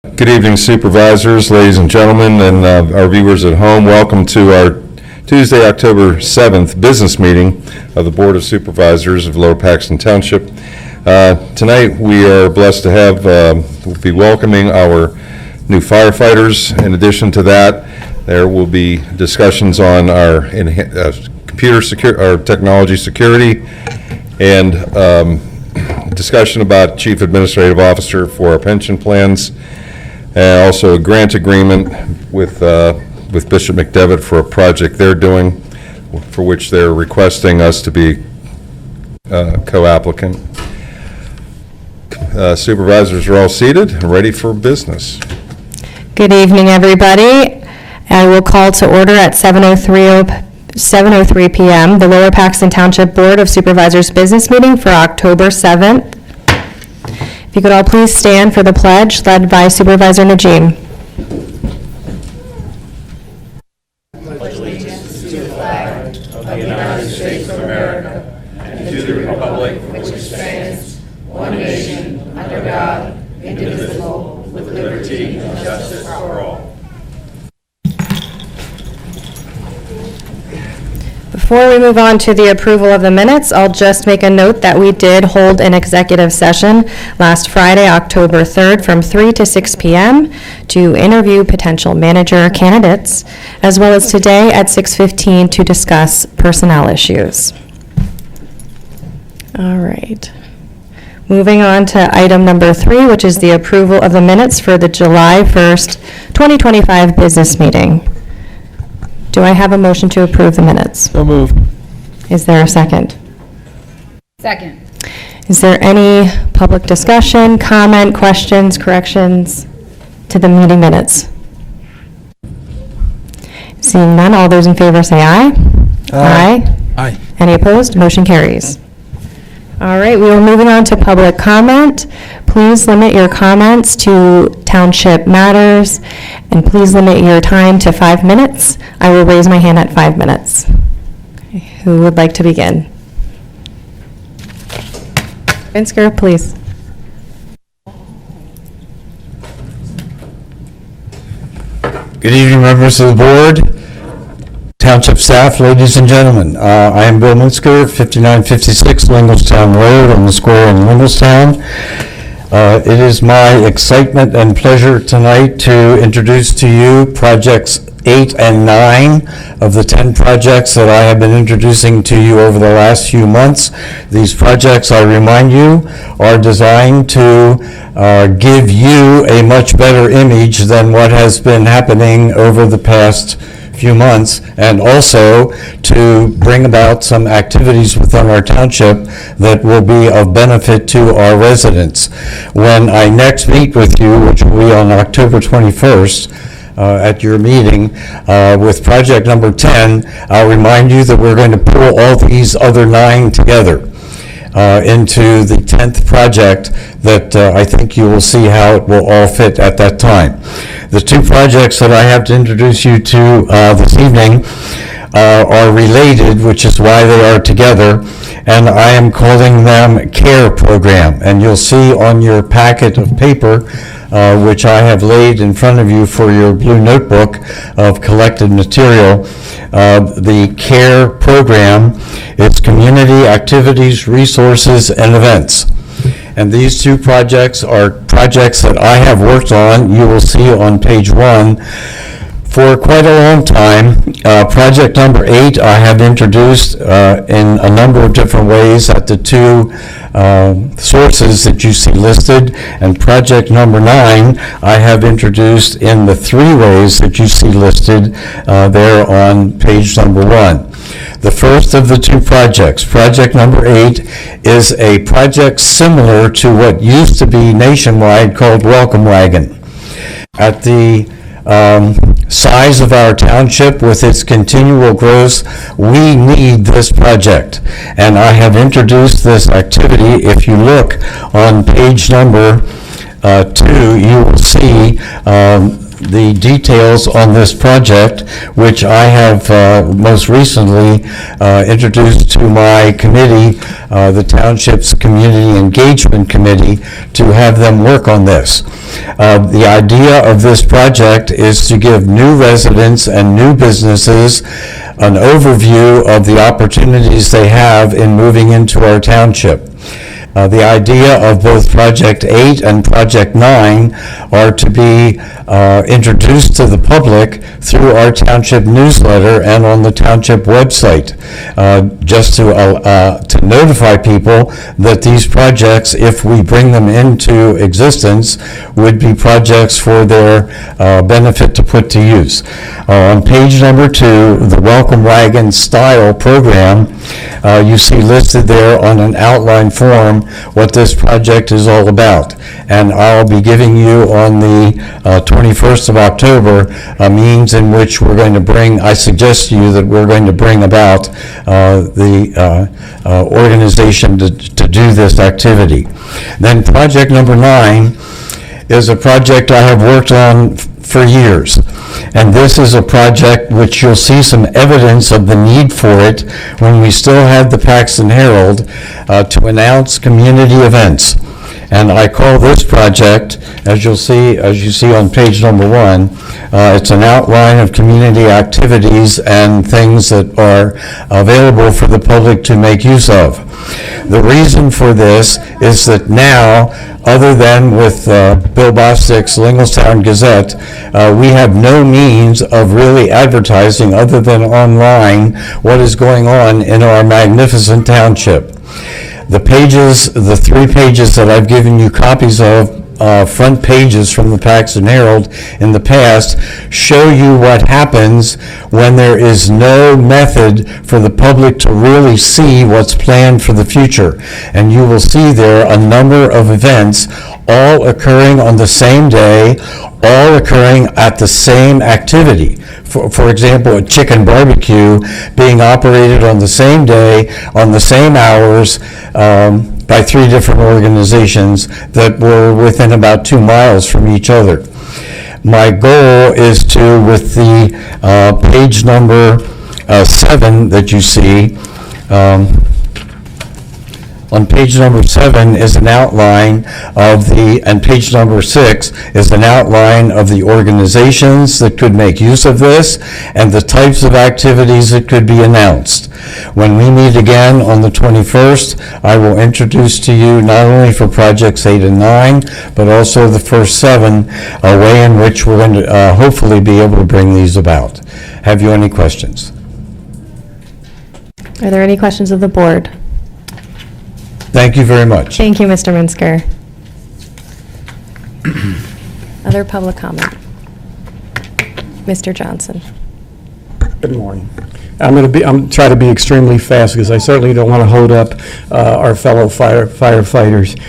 Good evening, supervisors, ladies and gentlemen, and our viewers at home. Welcome to our Tuesday, October 7th business meeting of the Board of Supervisors of Lower Paxton Township. Tonight we are blessed to have, we'll be welcoming our new firefighters. In addition to that, there will be discussions on our our technology security, and discussion about Chief Administrative Officer for our pension plans, and also a grant agreement with Bishop McDevitt for a project they're doing, for which they're requesting us to be co-applicant. Supervisors are all seated and ready for business. Good evening, everybody. I will call to order at 7:03 p.m. the Lower Paxton Township Board of Supervisors business meeting for October 7th. If you could all please stand for the pledge led by Supervisor Najim. Pledge allegiance to the flag of the United States of America and to the republic for which it stands, one nation, under God, indivisible, with liberty and justice for all. Before we move on to the approval of the minutes, I'll just make a note that we did hold an executive session last Friday, October 3rd, from 3 to 6 p.m. to interview potential manager candidates, as well as today at 6:15 to discuss personnel issues. All right. Moving on to item number 3, which is the approval of the minutes for the July 1st, 2025 business meeting. Do I have a motion to approve the minutes? So moved. Is there a second? Second. Is there any public discussion, comment, questions, corrections to the meeting minutes? Seeing none, all those in favor say aye. Aye. Aye. Any opposed? Motion carries. All right, we are moving on to public comment. Please limit your comments to township matters, and please limit your time to 5 minutes. I will raise my hand at 5 minutes. Okay, who would like to begin? Vinsker, please. Good evening, members of the board, township staff, ladies and gentlemen. I am Bill Minsker, 5956 Linglestown Road on the square in Linglestown. It is my excitement and pleasure tonight to introduce to you projects 8 and 9 of the 10 projects that I have been introducing to you over the last few months. These projects, I remind you, are designed to give you a much better image than what has been happening over the past few months, and also to bring about some activities within our township that will be of benefit to our residents. When I next meet with you, which will be on October 21st, at your meeting with project number 10, I'll remind you that we're going to pull all these other 9 together into the 10th project that I think you will see how it will all fit at that time. The 2 projects that I have to introduce you to this evening are related, which is why they are together, and I am calling them CARE program. And you'll see on your packet of paper, which I have laid in front of you for your blue notebook of collected material, the CARE program is Community Activities, Resources, and Events. And these 2 projects are projects that I have worked on, you will see on page 1, for quite a long time. Project number 8 I have introduced in a number of different ways at the 2 sources that you see listed, and project number 9 I have introduced in the 3 ways that you see listed there on page number 1. The first of the 2 projects, project number 8, is a project similar to what used to be nationwide called Welcome Wagon. At the size of our township with its continual growth, we need this project. And I have introduced this activity. If you look on page number 2, you will see the details on this project, which I have most recently introduced to my committee, the Township's Community Engagement Committee, to have them work on this. The idea of this project is to give new residents and new businesses an overview of the opportunities they have in moving into our township. The idea of both Project 8 and Project 9 are to be introduced to the public through our township newsletter and on the township website, just to notify people that these projects, if we bring them into existence, would be projects for their benefit to put to use. On page number 2, the Welcome Wagon Style program, you see listed there on an outline form what this project is all about. And I'll be giving you on the 21st of October a means in which we're going to bring, I suggest to you that we're going to bring about the organization to do this activity. Then project number 9 is a project I have worked on for years. And this is a project which you'll see some evidence of the need for it when we still have the Paxton Herald to announce community events. And I call this project, as you see on page number 1, it's an outline of community activities and things that are available for the public to make use of. The reason for this is that now, other than with Bill Bostic's Linglestown Gazette, we have no means of really advertising other than online what is going on in our magnificent township. The pages, the 3 pages that I've given you copies of, front pages from the Paxton Herald in the past, show you what happens when there is no method for the public to really see what's planned for the future. And you will see there a number of events all occurring on the same day, all occurring at the same activity. For example, a chicken barbecue being operated on the same day, on the same hours, by 3 different organizations that were within about 2 miles from each other. My goal is to, with the page number 7 that you see, on page number 7 is an outline of and page number 6 is an outline of the organizations that could make use of this and the types of activities that could be announced. When we meet again on the 21st, I will introduce to you not only for projects 8 and 9, but also the first 7, a way in which we're going to hopefully be able to bring these about. Have you any questions? Are there any questions of the board? Thank you very much. Thank you, Mr. Minsker. Other public comment? Mr. Johnson. Good morning. I'm try to be extremely fast because I certainly don't want to hold up our fellow firefighters.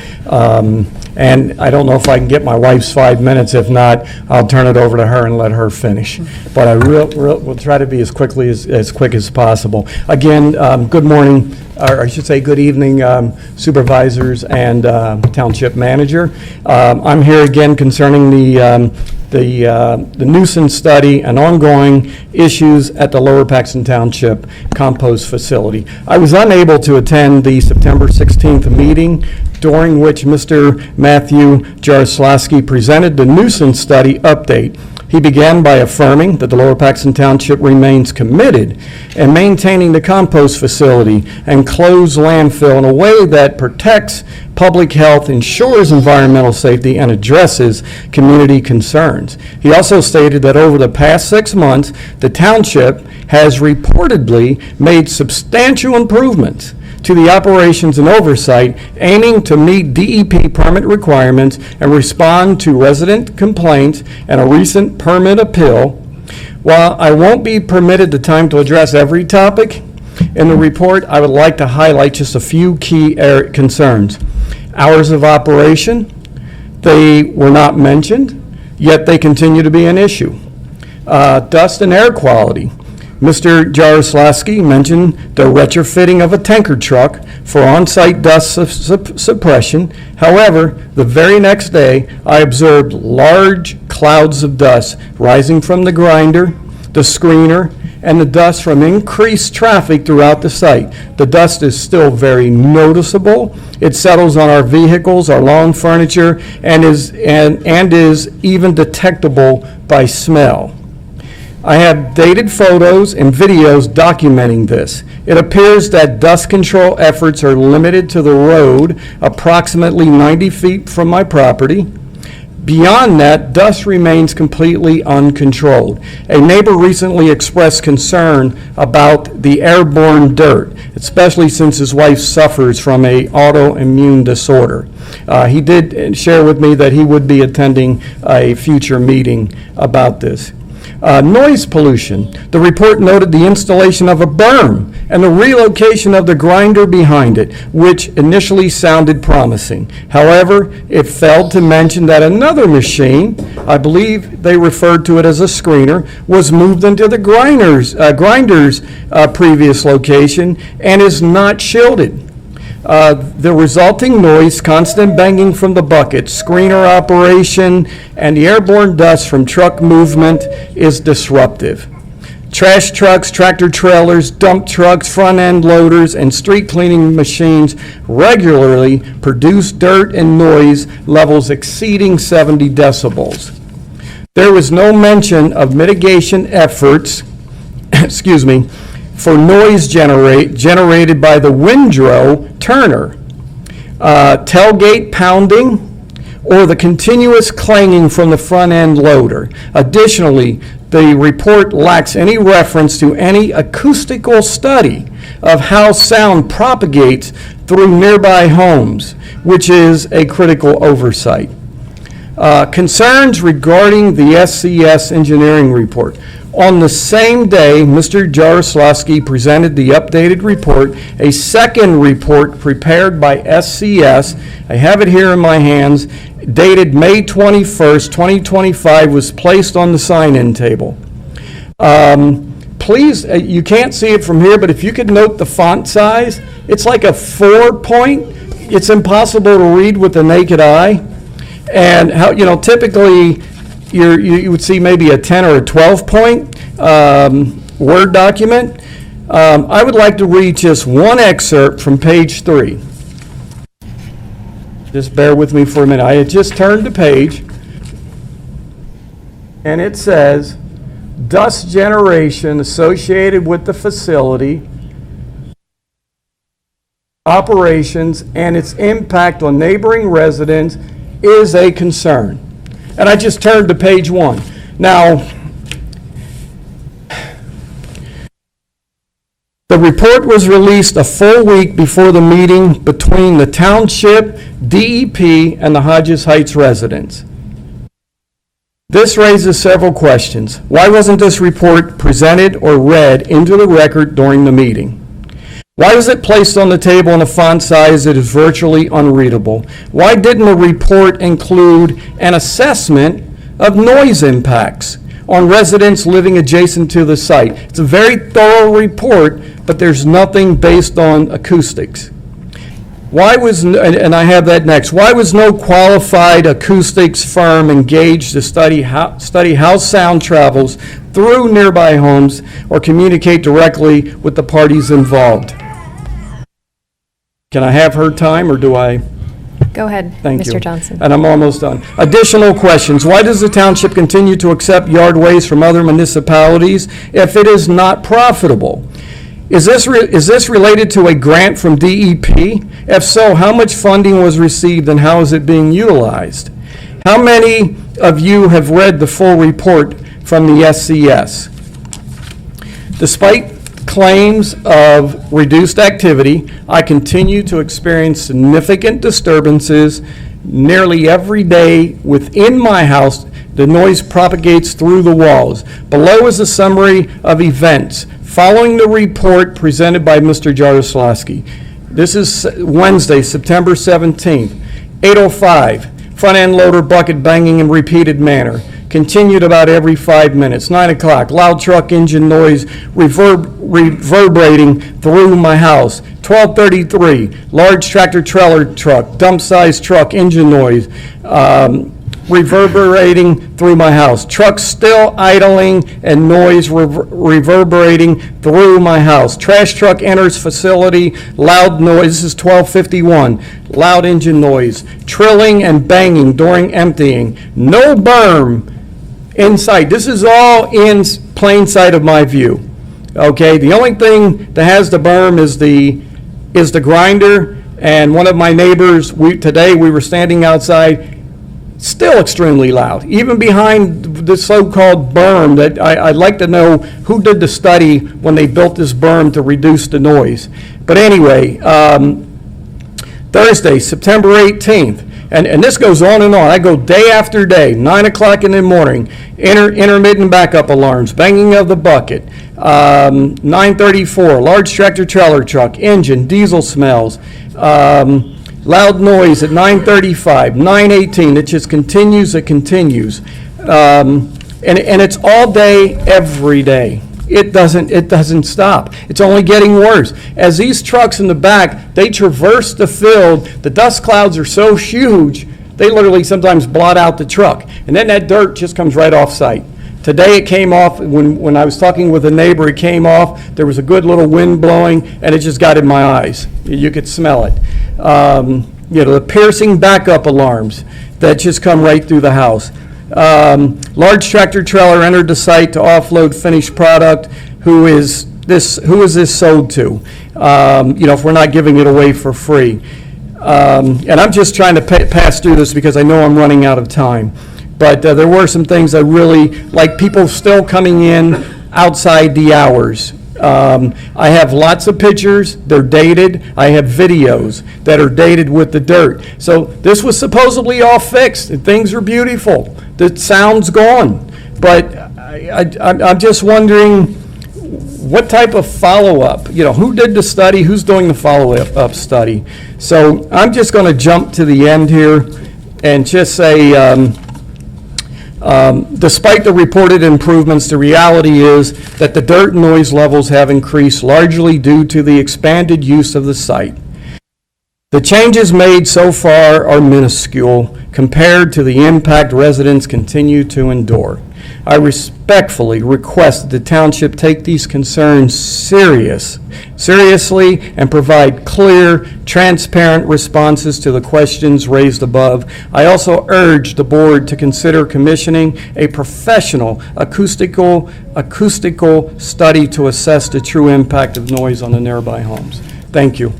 And I don't know if I can get my wife's 5 minutes. If not, I'll turn it over to her and let her finish. But I will try to be as quick as possible. Again, good morning, or I should say good evening, supervisors and township manager. I'm here again concerning the nuisance study and ongoing issues at the Lower Paxton Township compost facility. I was unable to attend the September 16th meeting, during which Mr. Matthew Jaroslawski presented the nuisance study update. He began by affirming that the Lower Paxton Township remains committed in maintaining the compost facility and closed landfill in a way that protects public health, ensures environmental safety, and addresses community concerns. He also stated that over the past 6 months, the township has reportedly made substantial improvements to the operations and oversight, aiming to meet DEP permit requirements and respond to resident complaints and a recent permit appeal. While I won't be permitted the time to address every topic in the report, I would like to highlight just a few key concerns. Hours of operation, they were not mentioned, yet they continue to be an issue. Dust and air quality. Mr. Jaroslawski mentioned the retrofitting of a tanker truck for on-site dust suppression. However, the very next day, I observed large clouds of dust rising from the grinder, the screener, and the dust from increased traffic throughout the site. The dust is still very noticeable. It settles on our vehicles, our lawn furniture, and is even detectable by smell. I have dated photos and videos documenting this. It appears that dust control efforts are limited to the road approximately 90 feet from my property. Beyond that, dust remains completely uncontrolled. A neighbor recently expressed concern about the airborne dirt, especially since his wife suffers from an autoimmune disorder. He did share with me that he would be attending a future meeting about this. Noise pollution. The report noted the installation of a berm and the relocation of the grinder behind it, which initially sounded promising. However, it failed to mention that another machine, I believe they referred to it as a screener, was moved into the grinder's previous location and is not shielded. The resulting noise, constant banging from the bucket, screener operation, and the airborne dust from truck movement is disruptive. Trash trucks, tractor trailers, dump trucks, front-end loaders, and street cleaning machines regularly produce dirt and noise levels exceeding 70 decibels. There was no mention of mitigation efforts, for noise generated by the windrow turner, tailgate pounding, or the continuous clanging from the front-end loader. Additionally, the report lacks any reference to any acoustical study of how sound propagates through nearby homes, which is a critical oversight. Concerns regarding the SCS engineering report. On the same day, Mr. Jaroslawski presented the updated report. A second report prepared by SCS, I have it here in my hands, dated May 21st, 2025, was placed on the sign-in table. Please, you can't see it from here, but if you could note the font size, it's like a 4-point. It's impossible to read with the naked eye. And how, typically, you would see maybe a 10 or a 12-point Word document. I would like to read just one excerpt from page 3. Just bear with me for a minute. I had just turned the page, and it says, dust generation associated with the facility, operations, and its impact on neighboring residents is a concern. And I just turned to page 1. Now, the report was released a full week before the meeting between the township, DEP, and the Hodges Heights residents. This raises several questions. Why wasn't this report presented or read into the record during the meeting? Why was it placed on the table in a font size that is virtually unreadable? Why didn't the report include an assessment of noise impacts on residents living adjacent to the site? It's a very thorough report, but there's nothing based on acoustics. Why was, and I have that next, why was no qualified acoustics firm engaged to study how sound travels through nearby homes or communicate directly with the parties involved? Can I have her time, or do I? Go ahead, Thank you. Mr. Johnson. And I'm almost done. Additional questions. Why does the township continue to accept yard waste from other municipalities if it is not profitable? Is this related to a grant from DEP? If so, how much funding was received and how is it being utilized? How many of you have read the full report from the SCS? Despite claims of reduced activity, I continue to experience significant disturbances nearly every day within my house. The noise propagates through the walls. Below is a summary of events following the report presented by Mr. Jaroslawski. This is Wednesday, September 17th, 8:05, front-end loader bucket banging in repeated manner. continued about every 5 minutes. 9 o'clock, loud truck engine noise reverberating through my house. 12:33, large tractor trailer truck, dump-sized truck engine noise reverberating through my house. Trucks still idling and noise reverberating through my house. Trash truck enters facility, loud noise. This is 12:51, loud engine noise. Trilling and banging during emptying. No berm in sight. This is all in plain sight of my view. Okay, the only thing that has the berm is the grinder. And one of my neighbors, today we were standing outside, still extremely loud, even behind the so-called berm. That I'd like to know who did the study when they built this berm to reduce the noise. But anyway, Thursday, September 18th, and this goes on and on. I go day after day, 9 o'clock in the morning, intermittent backup alarms, banging of the bucket, 9:34, large tractor trailer truck, engine, diesel smells, loud noise at 9:35, 9:18. It just continues, it continues. And it's all day, every day. It doesn't stop. It's only getting worse. As these trucks in the back, they traverse the field, the dust clouds are so huge, they literally sometimes blot out the truck. And then that dirt just comes right off site. Today it came off, when I was talking with a neighbor, it came off. There was a good little wind blowing, and it just got in my eyes. You could smell it. The piercing backup alarms that just come right through the house. Large tractor trailer entered the site to offload finished product. Who is this sold to? If we're not giving it away for free. And I'm just trying to pass through this because I know I'm running out of time. But there were some things I really, like people still coming in outside the hours. I have lots of pictures, they're dated. I have videos that are dated with the dirt. So this was supposedly all fixed, and things are beautiful. The sound's gone. But I'm just wondering what type of follow-up, who did the study, who's doing the follow-up study? So I'm just going to jump to the end here and just say, despite the reported improvements, the reality is that the dirt and noise levels have increased largely due to the expanded use of the site. The changes made so far are minuscule compared to the impact residents continue to endure. I respectfully request that the township take these concerns seriously and provide clear, transparent responses to the questions raised above. I also urge the board to consider commissioning a professional acoustical study to assess the true impact of noise on the nearby homes. Thank you.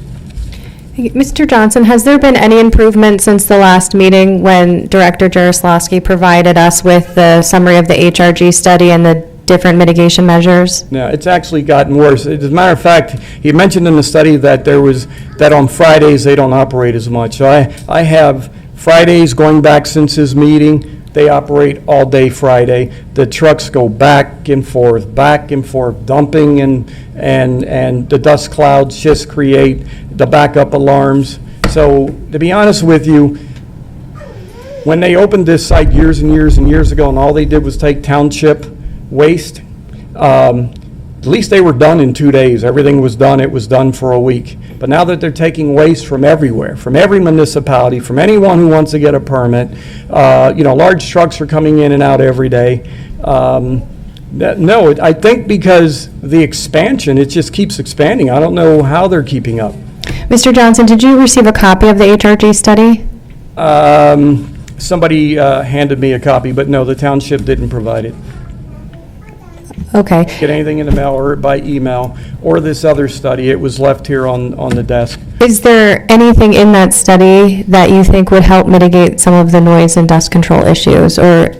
Mr. Johnson, has there been any improvement since the last meeting when Director Jaroslawski provided us with the summary of the HRG study and the different mitigation measures? No, it's actually gotten worse. As a matter of fact, he mentioned in the study that that on Fridays they don't operate as much. So I have Fridays going back since his meeting. They operate all day Friday. The trucks go back and forth, dumping, and the dust clouds just create the backup alarms. So to be honest with you, when they opened this site years and years and years ago, and all they did was take township waste, at least they were done in 2 days. Everything was done. It was done for a week. But now that they're taking waste from everywhere, from every municipality, from anyone who wants to get a permit, large trucks are coming in and out every day. I think because the expansion, it just keeps expanding. I don't know how they're keeping up. Mr. Johnson, did you receive a copy of the HRG study? Somebody handed me a copy, but no, the township didn't provide it. Okay. Get anything in the mail or by email, or this other study. It was left here on the desk. Is there anything in that study that you think would help mitigate some of the noise and dust control issues? Or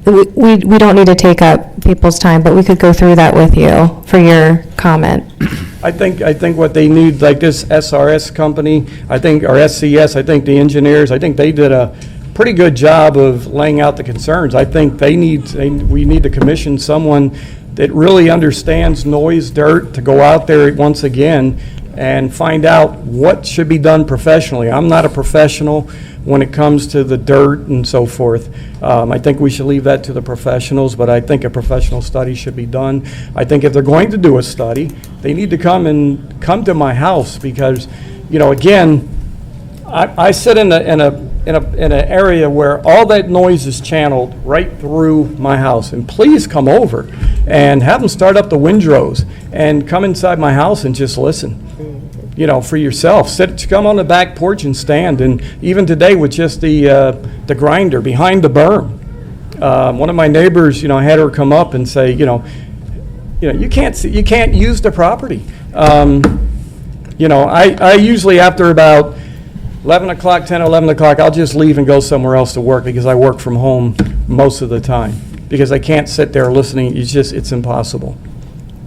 we don't need to take up people's time, but we could go through that with you for your comment. I think what they need, like this SRS company, or SCS, I think the engineers, I think they did a pretty good job of laying out the concerns. I think we need to commission someone that really understands noise, dirt, to go out there once again and find out what should be done professionally. I'm not a professional when it comes to the dirt and so forth. I think we should leave that to the professionals, but I think a professional study should be done. I think if they're going to do a study, they need to come to my house because, again, I sit in an area where all that noise is channeled right through my house. And please come over and have them start up the windrows and come inside my house and just listen, for yourself. Come on the back porch and stand. And even today with just the grinder behind the berm, one of my neighbors, had her come up and say, you can't use the property. I usually after about 11 o'clock, 10, 11 o'clock, I'll just leave and go somewhere else to work because I work from home most of the time because I can't sit there listening. It's impossible.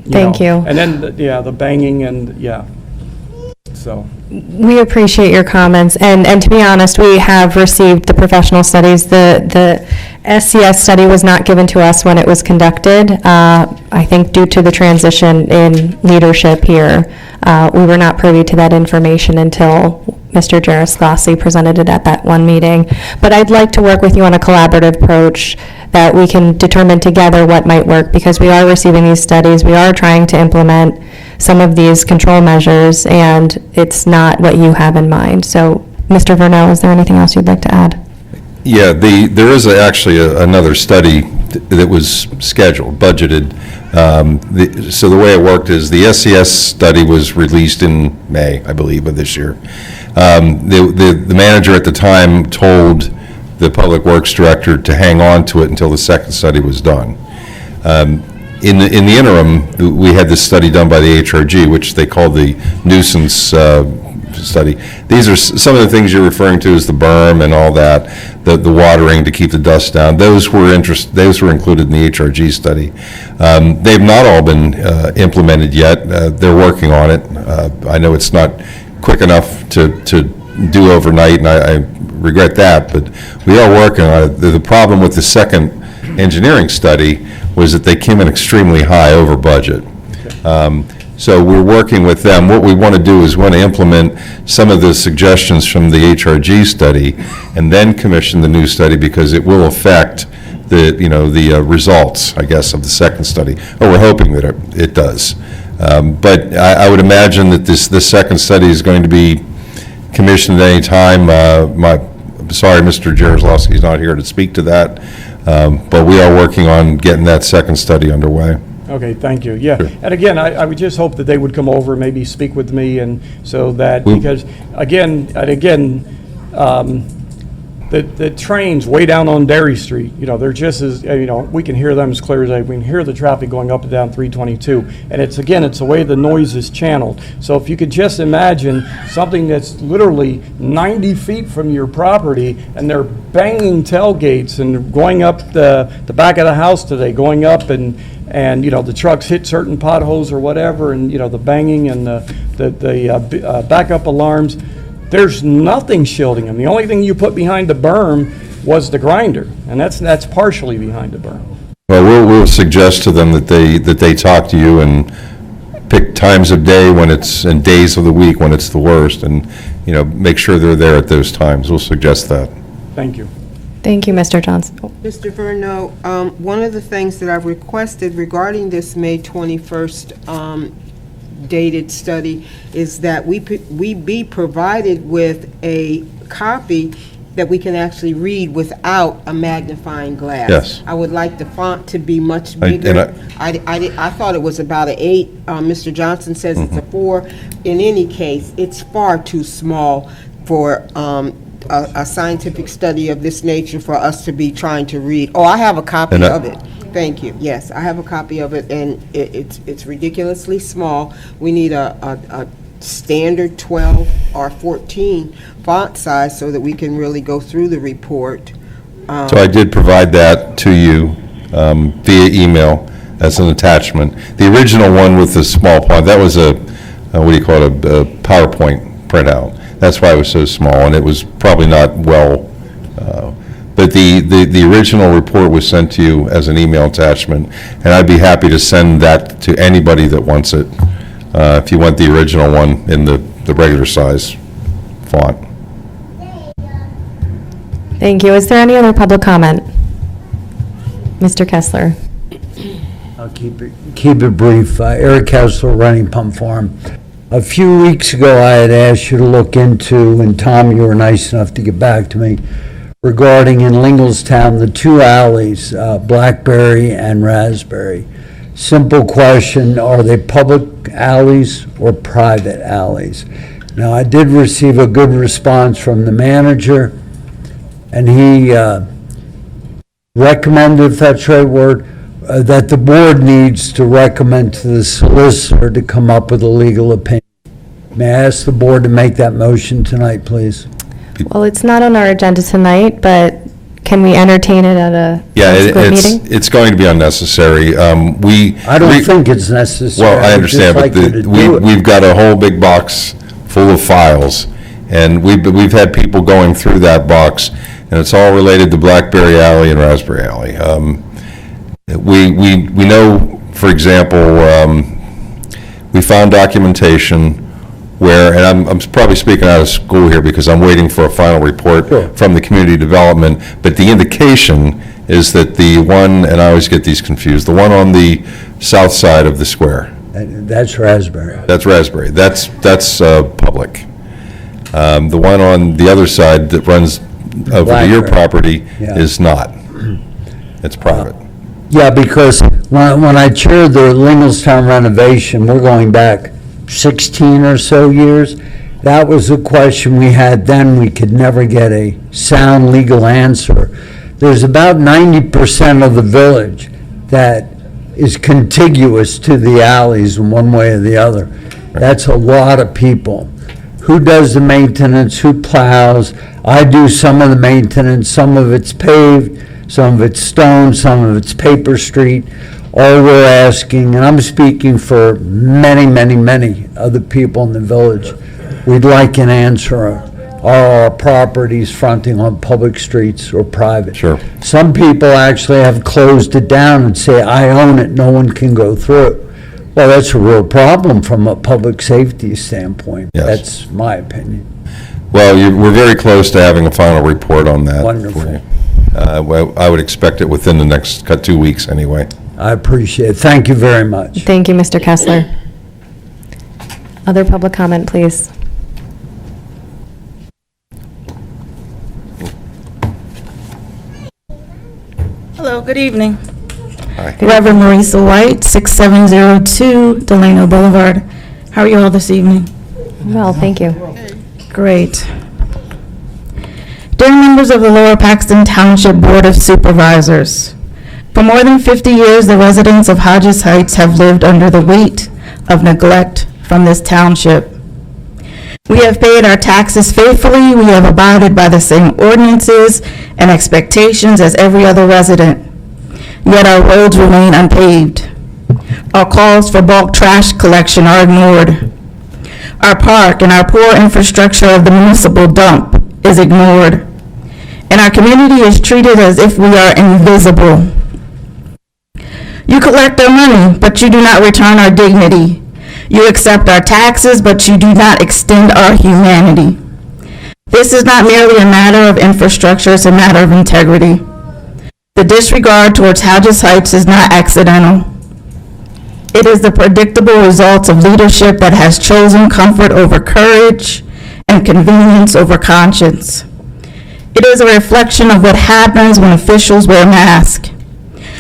Thank you. And then, the banging and, so. We appreciate your comments, and to be honest, we have received the professional studies. The SCS study was not given to us when it was conducted. I think due to the transition in leadership here, we were not privy to that information until Mr. Jaroslavsky presented it at that one meeting. But I'd like to work with you on a collaborative approach that we can determine together what might work, because we are receiving these studies, we are trying to implement some of these control measures, and it's not what you have in mind. So, Mr. Vernell, is there anything else you'd like to add? Yeah, there is actually another study that was scheduled, budgeted. So the way it worked is the SCS study was released in May, I believe, of this year. The manager at the time told the Public Works Director to hang on to it until the second study was done. In the interim, we had this study done by the HRG, which they call the nuisance study. These are some of the things you're referring to as the berm and all that, the watering to keep the dust down. Those were included in the HRG study. They've not all been implemented yet. They're working on it. I know it's not quick enough to do overnight, and I regret that, but we are working on it. The problem with the second engineering study was that they came in extremely high over budget. So we're working with them. What we want to do is we want to implement some of the suggestions from the HRG study and then commission the new study, because it will affect the results, I guess, of the second study. Or we're hoping that it does. But I would imagine that this second study is going to be commissioned at any time. Sorry, Mr. Jaroslavsky is not here to speak to that, but we are working on getting that second study underway. Okay, thank you. Yeah, Sure. and again, I would just hope that they would come over, maybe speak with me, and so that, because the trains way down on Dairy Street, they're just as, we can hear them as clear as we can hear the traffic going up and down 322. And it's the way the noise is channeled. So if you could just imagine something that's literally 90 feet from your property, and they're banging tailgates and going up the back of the house today, going up and the trucks hit certain potholes or whatever, and the banging and the backup alarms. There's nothing shielding them. The only thing you put behind the berm was the grinder, and that's partially behind the berm. Well, we'll suggest to them that they talk to you and pick times of day and days of the week when it's the worst, and make sure they're there at those times. We'll suggest that. Thank you. Thank you, Mr. Johnson. Mr. Verno, one of the things that I've requested regarding this May 21st dated study is that we be provided with a copy that we can actually read without a magnifying glass. Yes. I would like the font to be much bigger. I thought it was about an 8. Mr. Johnson says it's a 4. In any case, it's far too small for a scientific study of this nature for us to be trying to read. Oh, I have a copy of it. Thank you. Yes, I have a copy of it, and it's ridiculously small. We need a standard 12 or 14 font size so that we can really go through the report. So I did provide that to you via email as an attachment. The original one with the small font, that was a PowerPoint printout. That's why it was so small, and it was probably not well. But the original report was sent to you as an email attachment, and I'd be happy to send that to anybody that wants it. if you want the original one in the regular size font. Thank you. Is there any other public comment? Mr. Kessler? I'll keep it brief. Eric Kessler, Running Pump Farm. A few weeks ago, I had asked you to look into, and Tom, you were nice enough to get back to me, regarding in Linglestown, the two alleys, Blackberry and Raspberry. Simple question, are they public alleys or private alleys? Now, I did receive a good response from the manager, and he recommended, if that's the right word, that the board needs to recommend to the solicitor to come up with a legal opinion. May I ask the board to make that motion tonight, please? Well, it's not on our agenda tonight, but can we entertain it at a subsequent meeting? It's going to be unnecessary. I don't think it's necessary. Well, I understand, but we've got a whole big box full of files, and we've had people going through that box, and it's all related to Blackberry Alley and Raspberry Alley. We know, for example, we found documentation where, and I'm probably speaking out of school here because I'm waiting for a final report from the community development, but the indication is that the one, and I always get these confused, the one on the south side of the square. That's Raspberry. That's Raspberry. That's public. The one on the other side that runs over to your property is not. It's private. Yeah, because when I chaired the Linglestown renovation, we're going back 16 or so years, that was a question we had then. We could never get a sound legal answer. There's about 90% of the village that is contiguous to the alleys in one way or the other. That's a lot of people. Who does the maintenance? Who plows? I do some of the maintenance. Some of it's paved, some of it's stone, some of it's paper street. All we're asking, and I'm speaking for many, many, many other people in the village, we'd like an answer. Are our properties fronting on public streets or private? Sure. Some people actually have closed it down and say, I own it, no one can go through. Well, that's a real problem from a public safety standpoint. Yes. That's my opinion. Well, we're very close to having a final report on that. Wonderful. For you. I would expect it within the next 2 weeks anyway. I appreciate it. Thank you very much. Thank you, Mr. Kessler. Other public comment, please. Hello, good evening. Hi. Reverend Marisa White, 6702 Delano Boulevard. How are you all this evening? Well, thank you. Great. Dear members of the Lower Paxton Township Board of Supervisors, for more than 50 years, the residents of Hodges Heights have lived under the weight of neglect from this township. We have paid our taxes faithfully. We have abided by the same ordinances and expectations as every other resident. Yet our roads remain unpaved. Our calls for bulk trash collection are ignored. Our park and our poor infrastructure of the municipal dump is ignored. And our community is treated as if we are invisible. You collect our money, but you do not return our dignity. You accept our taxes, but you do not extend our humanity. This is not merely a matter of infrastructure, it's a matter of integrity. The disregard towards Hodges Heights is not accidental. It is the predictable results of leadership that has chosen comfort over courage and convenience over conscience. It is a reflection of what happens when officials wear masks.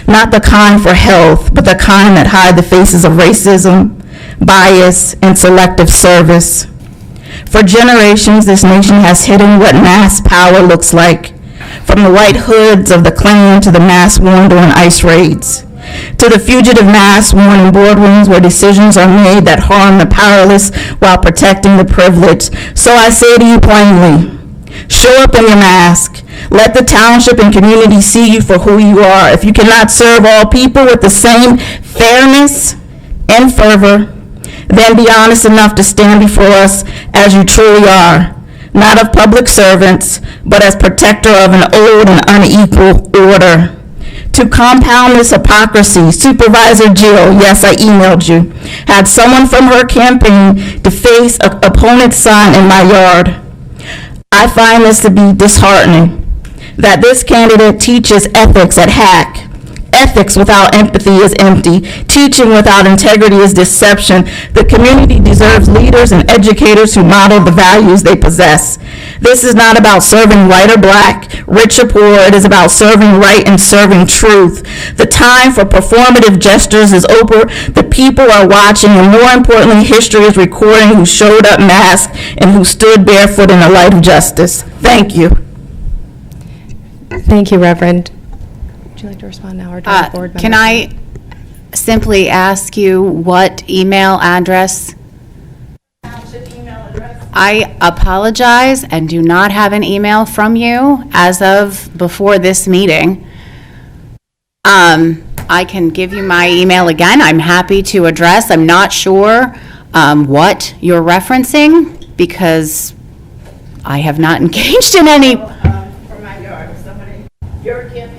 Not the kind for health, but the kind that hide the faces of racism, bias, and selective service. For generations, this nation has hidden what mass power looks like, from the white hoods of the Klan to the masks worn during ICE raids, to the fugitive masks worn in boardrooms where decisions are made that harm the powerless while protecting the privileged. So I say to you plainly, show up in your mask. Let the township and community see you for who you are. If you cannot serve all people with the same fairness and fervor, then be honest enough to stand before us as you truly are, not of public servants, but as protector of an old and unequal order. To compound this hypocrisy, Supervisor Jill, yes, I emailed you, had someone from her campaign deface an opponent's sign in my yard. I find this to be disheartening, that this candidate teaches ethics at HAC. Ethics without empathy is empty. Teaching without integrity is deception. The community deserves leaders and educators who model the values they possess. This is not about serving white or black, rich or poor. It is about serving right and serving truth. The time for performative gestures is over. The people are watching, and more importantly, history is recording who showed up masked and who stood barefoot in the light of justice. Thank you. Thank you, Reverend. Would you like to respond now or do the board members? Can I simply ask you what email address? I apologize and do not have an email from you as of before this meeting. I can give you my email again. I'm happy to address. I'm not sure what you're referencing because I have not engaged in any. From my yard, somebody, your campaign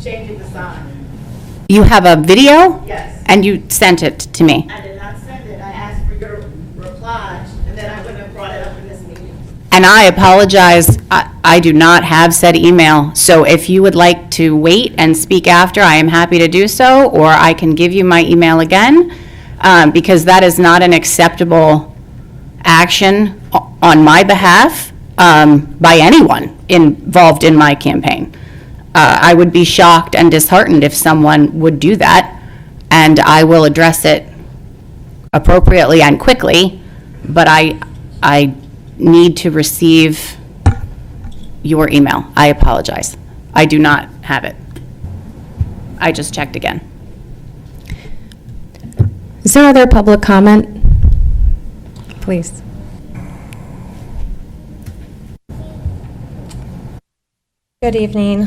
changing the sign. You have a video? Yes. And you sent it to me? I did not send it. I asked for your reply, and then I wouldn't have brought it up in this meeting. And I apologize, I do not have said email, so if you would like to wait and speak after, I am happy to do so, or I can give you my email again, because that is not an acceptable action on my behalf by anyone involved in my campaign. I would be shocked and disheartened if someone would do that, and I will address it appropriately and quickly, but I need to receive your email. I apologize. I do not have it. I just checked again. Is there other public comment? Please. Good evening.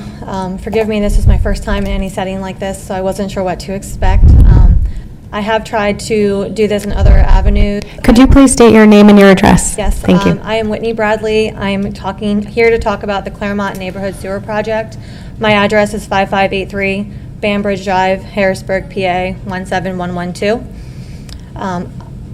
Forgive me, this is my first time in any setting like this, so I wasn't sure what to expect. I have tried to do this in other avenues. Could you please state your name and your address? Yes. Thank you. I am Whitney Bradley. I am here to talk about the Claremont Neighborhood Sewer Project. My address is 5583 Banbridge Drive, Harrisburg, PA 17112.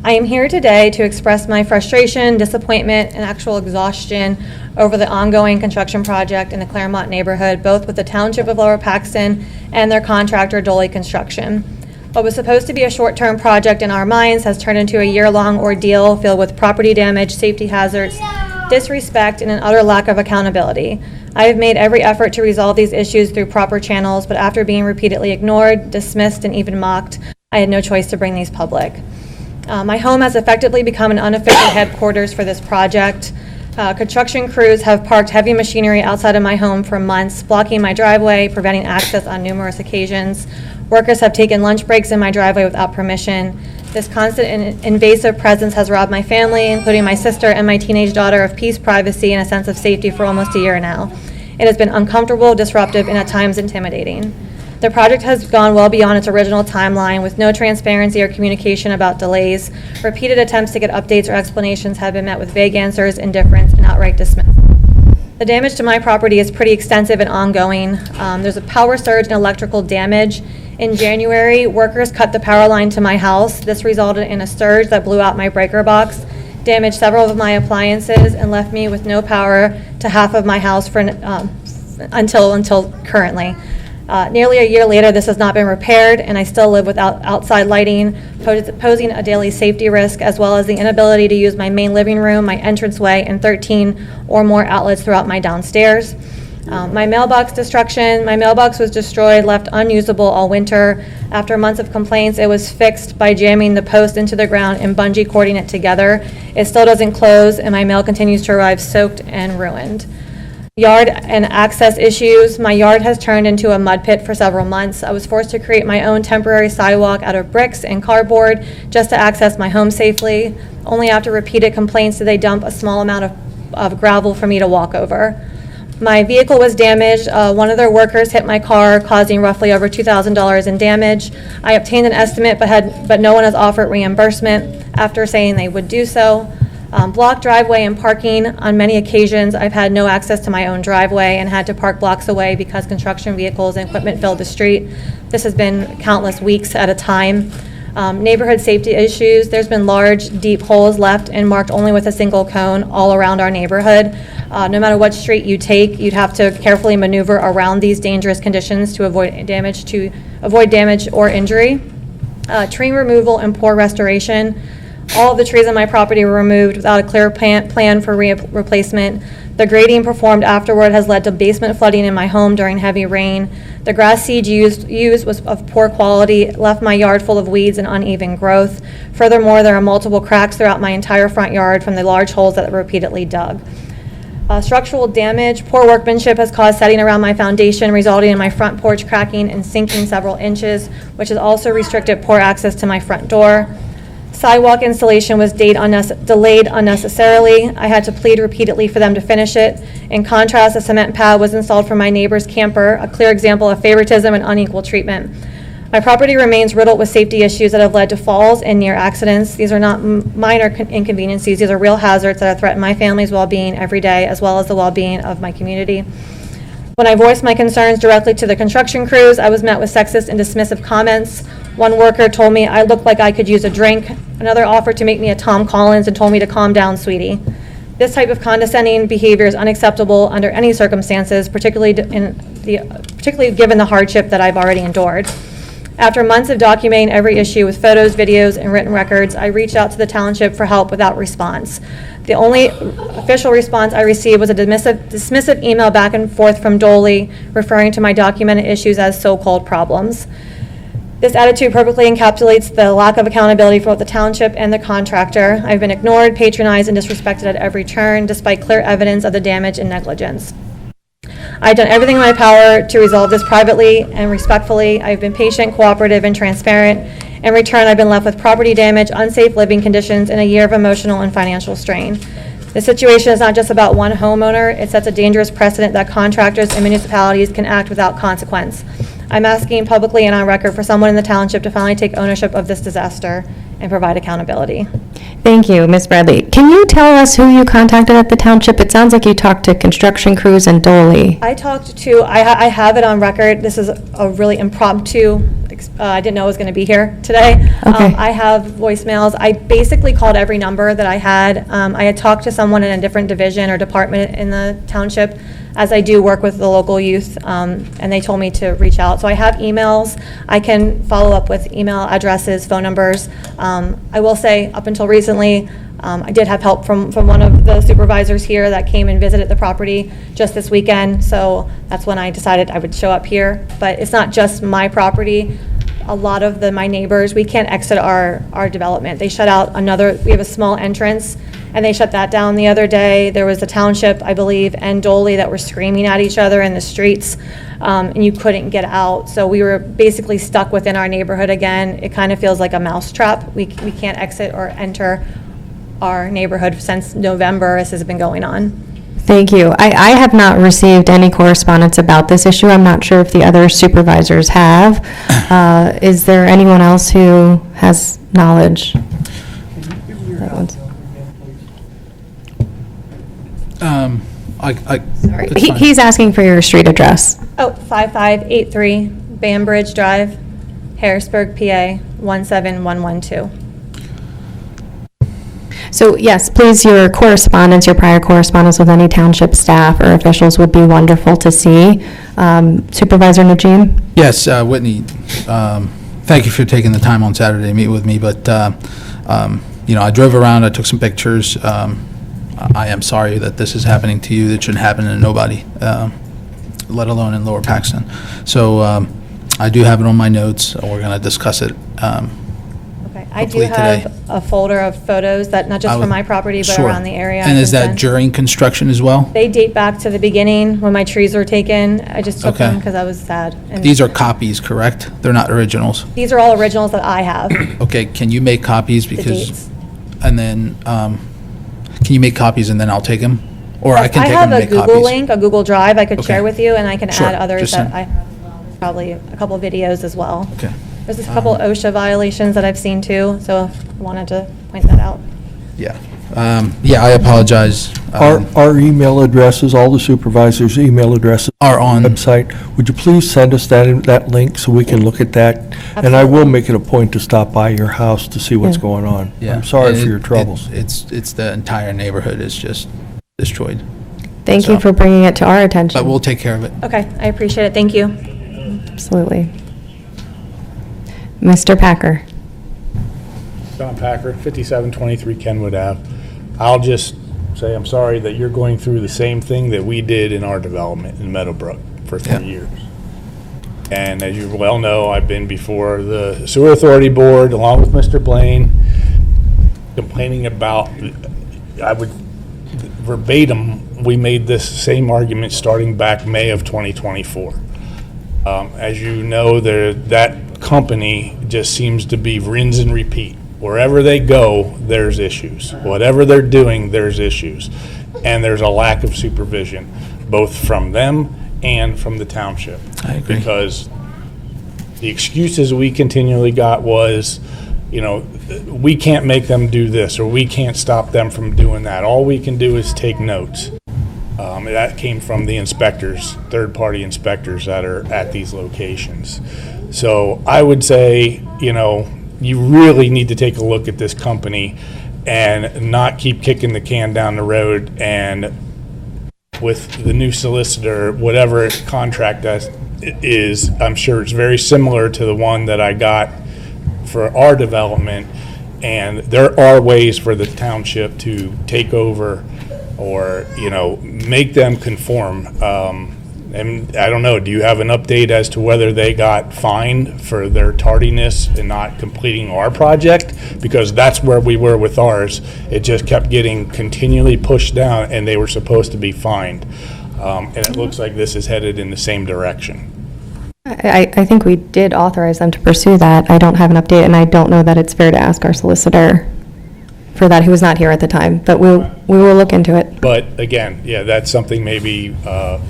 I am here today to express my frustration, disappointment, and actual exhaustion over the ongoing construction project in the Claremont neighborhood, both with the Township of Lower Paxton and their contractor, Dolly Construction. What was supposed to be a short-term project in our minds has turned into a year-long ordeal filled with property damage, safety hazards, disrespect, and an utter lack of accountability. I have made every effort to resolve these issues through proper channels, but after being repeatedly ignored, dismissed, and even mocked, I had no choice to bring these public. My home has effectively become an unofficial headquarters for this project. Construction crews have parked heavy machinery outside of my home for months, blocking my driveway, preventing access on numerous occasions. Workers have taken lunch breaks in my driveway without permission. This constant and invasive presence has robbed my family, including my sister and my teenage daughter, of peace, privacy, and a sense of safety for almost a year now. It has been uncomfortable, disruptive, and at times intimidating. The project has gone well beyond its original timeline, with no transparency or communication about delays. Repeated attempts to get updates or explanations have been met with vague answers, indifference, and outright dismissal. The damage to my property is pretty extensive and ongoing. There's a power surge and electrical damage. In January, workers cut the power line to my house. This resulted in a surge that blew out my breaker box, damaged several of my appliances, and left me with no power to half of my house for until currently. Nearly a year later, this has not been repaired, and I still live without outside lighting, posing a daily safety risk, as well as the inability to use my main living room, my entranceway, and 13 or more outlets throughout my downstairs. My mailbox destruction. My mailbox was destroyed, left unusable all winter. After months of complaints, it was fixed by jamming the post into the ground and bungee cording it together. It still doesn't close, and my mail continues to arrive soaked and ruined. Yard and access issues. My yard has turned into a mud pit for several months. I was forced to create my own temporary sidewalk out of bricks and cardboard just to access my home safely. Only after repeated complaints did they dump a small amount of gravel for me to walk over. My vehicle was damaged. One of their workers hit my car, causing roughly over $2,000 in damage. I obtained an estimate, but no one has offered reimbursement after saying they would do so. Blocked driveway and parking. On many occasions, I've had no access to my own driveway and had to park blocks away because construction vehicles and equipment filled the street. This has been countless weeks at a time. Neighborhood safety issues. There's been large, deep holes left and marked only with a single cone all around our neighborhood. No matter what street you take, you'd have to carefully maneuver around these dangerous conditions to avoid damage or injury. Tree removal and poor restoration. All of the trees on my property were removed without a clear plan for replacement. The grading performed afterward has led to basement flooding in my home during heavy rain. The grass seed used was of poor quality, left my yard full of weeds and uneven growth. Furthermore, there are multiple cracks throughout my entire front yard from the large holes that were repeatedly dug. Structural damage. Poor workmanship has caused setting around my foundation, resulting in my front porch cracking and sinking several inches, which has also restricted poor access to my front door. Sidewalk installation was delayed unnecessarily. I had to plead repeatedly for them to finish it. In contrast, a cement pad was installed for my neighbor's camper, a clear example of favoritism and unequal treatment. My property remains riddled with safety issues that have led to falls and near accidents. These are not minor inconveniences. These are real hazards that threaten my family's well-being every day, as well as the well-being of my community. When I voiced my concerns directly to the construction crews, I was met with sexist and dismissive comments. One worker told me I looked like I could use a drink. Another offered to make me a Tom Collins and told me to calm down, sweetie. This type of condescending behavior is unacceptable under any circumstances, particularly given the hardship that I've already endured. After months of documenting every issue with photos, videos, and written records, I reached out to the township for help without response. The only official response I received was a dismissive email back and forth from Dolly referring to my documented issues as so-called problems. This attitude perfectly encapsulates the lack of accountability for both the township and the contractor. I've been ignored, patronized, and disrespected at every turn, despite clear evidence of the damage and negligence. I've done everything in my power to resolve this privately and respectfully. I've been patient, cooperative, and transparent. In return, I've been left with property damage, unsafe living conditions, and a year of emotional and financial strain. The situation is not just about one homeowner. It sets a dangerous precedent that contractors and municipalities can act without consequence. I'm asking publicly and on record for someone in the township to finally take ownership of this disaster and provide accountability. Thank you, Ms. Bradley. Can you tell us who you contacted at the township? It sounds like you talked to construction crews and Dolly. I talked to, I have it on record. This is a really impromptu, I didn't know I was going to be here today. Okay. I have voicemails. I basically called every number that I had. I had talked to someone in a different division or department in the township, as I do work with the local youth, and they told me to reach out. So I have emails. I can follow up with email addresses, phone numbers. I will say, up until recently, I did have help from one of the supervisors here that came and visited the property just this weekend, so that's when I decided I would show up here. But it's not just my property. A lot of my neighbors, we can't exit our development. They shut out we have a small entrance, and they shut that down the other day. There was the township, I believe, and Dolly that were screaming at each other in the streets, and you couldn't get out. So we were basically stuck within our neighborhood again. It kind of feels like a mousetrap. We can't exit or enter our neighborhood since November. This has been going on. Thank you. I have not received any correspondence about this issue. I'm not sure if the other supervisors have. Is there anyone else who has knowledge? That one's- Sorry. It's fine. He's asking for your street address. Oh, 5583 Banbridge Drive, Harrisburg, PA, 17112. So yes, please, your correspondence, your prior correspondence with any township staff or officials would be wonderful to see. Supervisor Najim? Yes, Whitney, thank you for taking the time on Saturday to meet with me, but, I drove around, I took some pictures. I am sorry that this is happening to you. That shouldn't happen to nobody, let alone in Lower Paxton. So I do have it on my notes. We're going to discuss it. Okay, I do Hopefully today. have a folder of photos that, not just from my property, but Sure. around the area. And I is can that send. during construction as well? They date back to the beginning when my trees were taken. I just took Okay. them because I was sad. And These are copies, correct? They're not originals? These are all originals that I have, Okay, can you make copies the because, dates. and then, can you make copies and then I'll take them? Or I can take them and make I have a copies? Google link, a Google Drive I could Okay. share with you, and I can Sure, add others just that send. I have as well. There's probably a couple videos as well. Okay. There's just a couple OSHA violations that I've seen too, so I wanted to point that out. Yeah. Yeah, I apologize. Our email addresses, all the supervisors' email addresses Are on. website. Would you please send us that link so we can look at that? And I will make it a point to stop by your house to see what's Yeah. going on. Yeah. I'm sorry And for your troubles. It's the entire neighborhood is just destroyed. Thank you for bringing it to our attention. But we'll take care of it. Okay, I appreciate it. Thank you. Absolutely. Mr. Packer. John Packer, 5723 Kenwood Ave. I'll just say I'm sorry that you're going through the same thing that we did in our development in Meadowbrook for 3 years. And as you well know, I've been before the Sewer Authority Board, along with Mr. Blaine, complaining about, I would verbatim, we made this same argument starting back May of 2024. As you know, that company just seems to be rinse and repeat. Wherever they go, there's issues. Whatever they're doing, there's issues. And there's a lack of supervision, both from them and from the township. I agree. Because the excuses we continually got was, we can't make them do this, or we can't stop them from doing that. All we can do is take notes. That came from the inspectors, third-party inspectors that are at these locations. So I would say, you really need to take a look at this company and not keep kicking the can down the road. And with the new solicitor, whatever contract that is, I'm sure it's very similar to the one that I got for our development. And there are ways for the township to take over or, make them conform. And I don't know, do you have an update as to whether they got fined for their tardiness in not completing our project? Because that's where we were with ours. It just kept getting continually pushed down, and they were supposed to be fined. And it looks like this is headed in the same direction. I think we did authorize them to pursue that. I don't have an update, and I don't know that it's fair to ask our solicitor for that, who was not here at the time, but we will look into it. But again, yeah, that's something maybe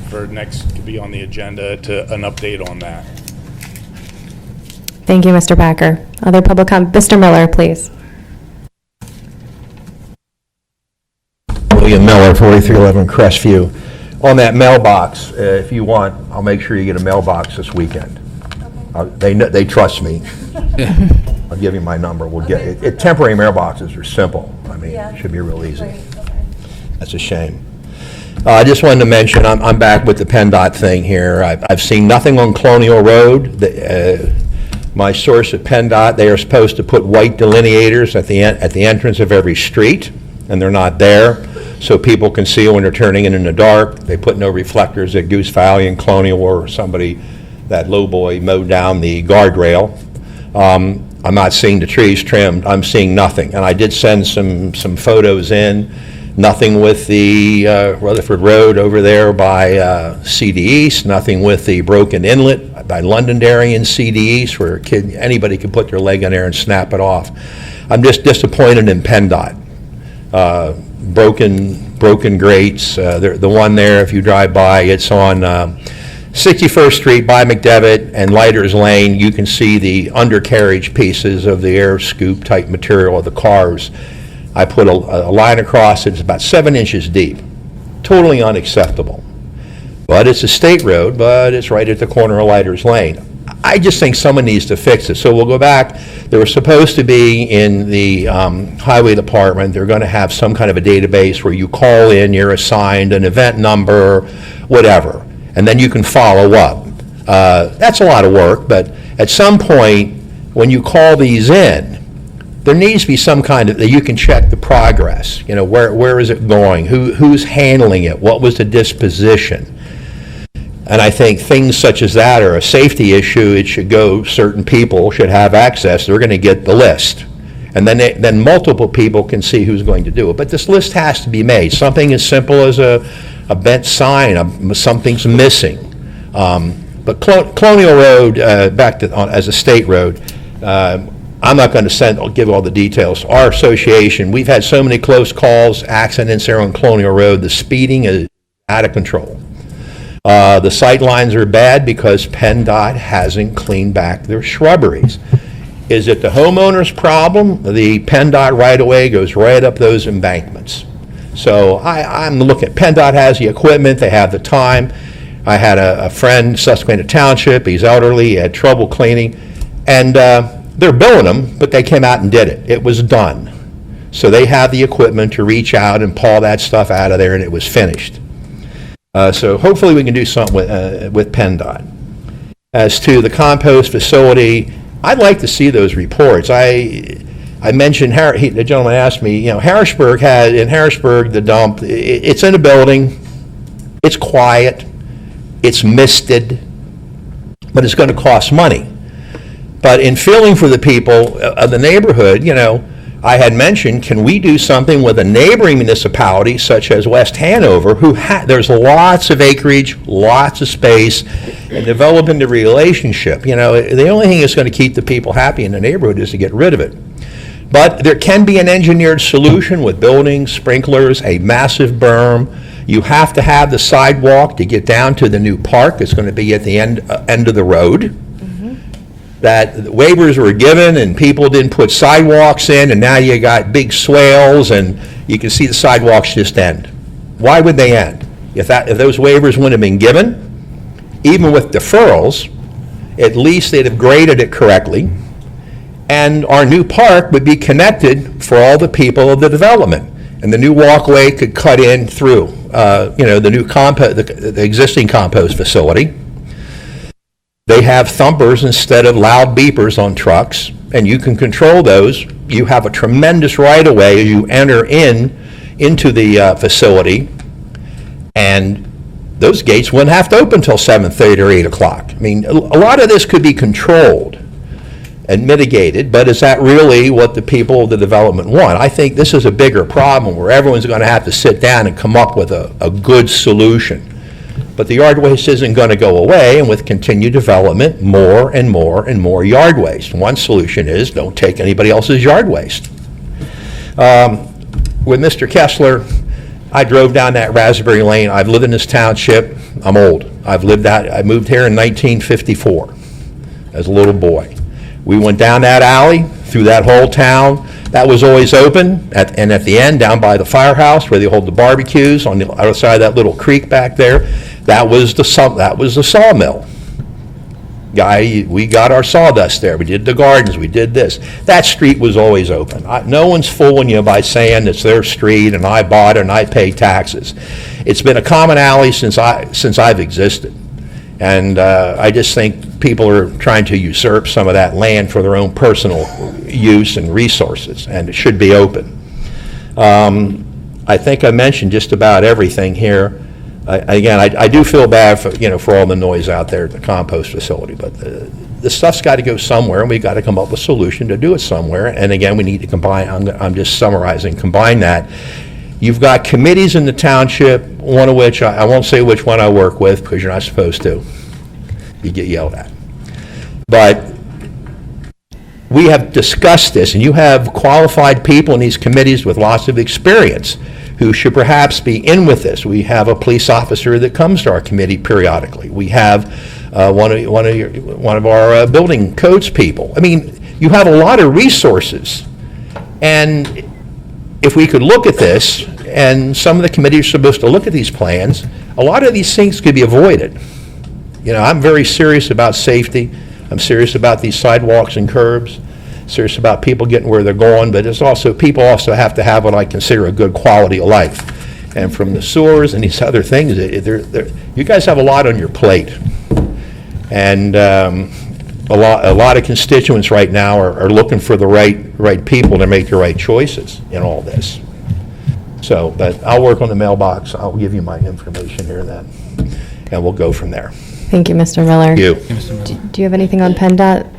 for next to be on the agenda, to an update on that. Thank you, Mr. Packer. Other public comment? Mr. Miller, please. William Miller, 4311 Crestview. On that mailbox, if you want, I'll make sure you get a mailbox this weekend. They trust me. I'll give you my number. We'll get it. Temporary mailboxes are simple. I mean, it should be real easy. That's a shame. I just wanted to mention, I'm back with the PennDOT thing here. I've seen nothing on Colonial Road. My source at PennDOT, they are supposed to put white delineators at the entrance of every street, and they're not there, so people can see when they're turning in the dark. They put no reflectors at Goose Valley and Colonial, or somebody, that lowboy, mowed down the guardrail. I'm not seeing the trees trimmed. I'm seeing nothing. And I did send some photos in. Nothing with the Rutherford Road over there by CD East. Nothing with the broken inlet by Londonderry and CD East, where anybody could put their leg in there and snap it off. I'm just disappointed in PennDOT. Broken grates. The one there, if you drive by, it's on 61st Street by McDevitt and Lighters Lane. You can see the undercarriage pieces of the air scoop type material of the cars. I put a line across it. It's about 7 inches deep. Totally unacceptable. But it's a state road, but it's right at the corner of Lighters Lane. I just think someone needs to fix it. So we'll go back. There was supposed to be in the highway department, they're going to have some kind of a database where you call in, you're assigned an event number, whatever, and then you can follow up. That's a lot of work, but at some point, when you call these in, there needs to be some kind of, that you can check the progress. Where is it going? Who's handling it? What was the disposition? And I think things such as that are a safety issue. It should go, certain people should have access. They're going to get the list. And then multiple people can see who's going to do it. But this list has to be made. Something as simple as a bent sign, something's missing. But Colonial Road, as a state road, I'm not going to give all the details. Our association, we've had so many close calls, accidents there on Colonial Road. The speeding is out of control. The sight lines are bad because PennDOT hasn't cleaned back their shrubberies. Is it the homeowner's problem? The PennDOT right-of-way goes right up those embankments. So I'm looking, PennDOT has the equipment, they have the time. I had a friend, Susquehanna Township, he's elderly, he had trouble cleaning, and they're billing him, but they came out and did it. It was done. So they have the equipment to reach out and paw that stuff out of there, and it was finished. So hopefully we can do something with PennDOT. As to the compost facility, I'd like to see those reports. I mentioned, the gentleman asked me, you know, in Harrisburg, the dump, it's in a building, it's quiet, it's misted, but it's going to cost money. But in feeling for the people of the neighborhood, you know, I had mentioned, can we do something with a neighboring municipality such as West Hanover, who there's lots of acreage, lots of space, and developing the relationship. You know, the only thing that's going to keep the people happy in the neighborhood is to get rid of it. But there can be an engineered solution with buildings, sprinklers, a massive berm. You have to have the sidewalk to get down to the new park. It's going to be at the end of the road. That waivers were given and people didn't put sidewalks in, and now you got big swales and you can see the sidewalks just end. Why would they end? If those waivers wouldn't have been given, even with deferrals, at least they'd have graded it correctly, and our new park would be connected for all the people of the development, and the new walkway could cut in through, the new the existing compost facility. They have thumpers instead of loud beepers on trucks, and you can control those. You have a tremendous right-of-way as you enter into the facility, and those gates wouldn't have to open until 7:30 or 8 o'clock. I mean, a lot of this could be controlled and mitigated, but is that really what the people of the development want? I think this is a bigger problem where everyone's going to have to sit down and come up with a good solution. But the yard waste isn't going to go away, and with continued development, more and more and more yard waste. One solution is don't take anybody else's yard waste. With Mr. Kessler, I drove down that Raspberry Lane. I've lived in this township. I'm old. I moved here in 1954 as a little boy. We went down that alley, through that whole town. That was always open, and at the end, down by the firehouse where they hold the barbecues on the other side of that little creek back there, that was the sawmill. We got our sawdust there. We did the gardens. We did this. That street was always open. No one's fooling you by saying it's their street and I bought it and I pay taxes. It's been a common alley since I've existed, and I just think people are trying to usurp some of that land for their own personal use and resources, and it should be open. I think I mentioned just about everything here. I do feel bad for all the noise out there at the compost facility, but the stuff's got to go somewhere, and we've got to come up with a solution to do it somewhere. And again, we need to combine, I'm just summarizing, combine that. You've got committees in the township, one of which, I won't say which one I work with because you're not supposed to. You get yelled at. But we have discussed this, and you have qualified people in these committees with lots of experience who should perhaps be in with this. We have a police officer that comes to our committee periodically. We have one of our building codes people. I mean, you have a lot of resources, and if we could look at this, and some of the committees are supposed to look at these plans, a lot of these things could be avoided. You know, I'm very serious about safety. I'm serious about these sidewalks and curbs, serious about people getting where they're going, but people also have to have what I consider a good quality of life. And from the sewers and these other things, you guys have a lot on your plate. And a lot of constituents right now are looking for the right people to make the right choices in all this. So, but I'll work on the mailbox. I'll give you my information here then, and we'll go from there. Thank you, Mr. Miller. Thank you. Do you have anything on PennDOT?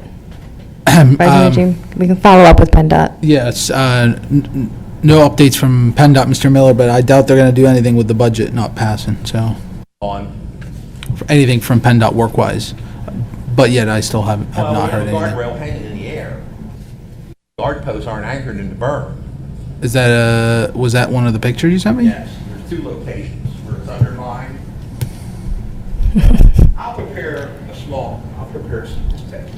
President Jim? We can follow up with PennDOT. Yes, no updates from PennDOT, Mr. Miller, but I doubt they're going to do anything with the budget not passing, so. Anything from PennDOT work-wise. But yet, I still have not heard anything. Guardrail hanging in the air. Guard posts aren't anchored in the berm. Is that was that one of the pictures you sent me? Yes, there's two locations where it's undermined. I'll prepare some text.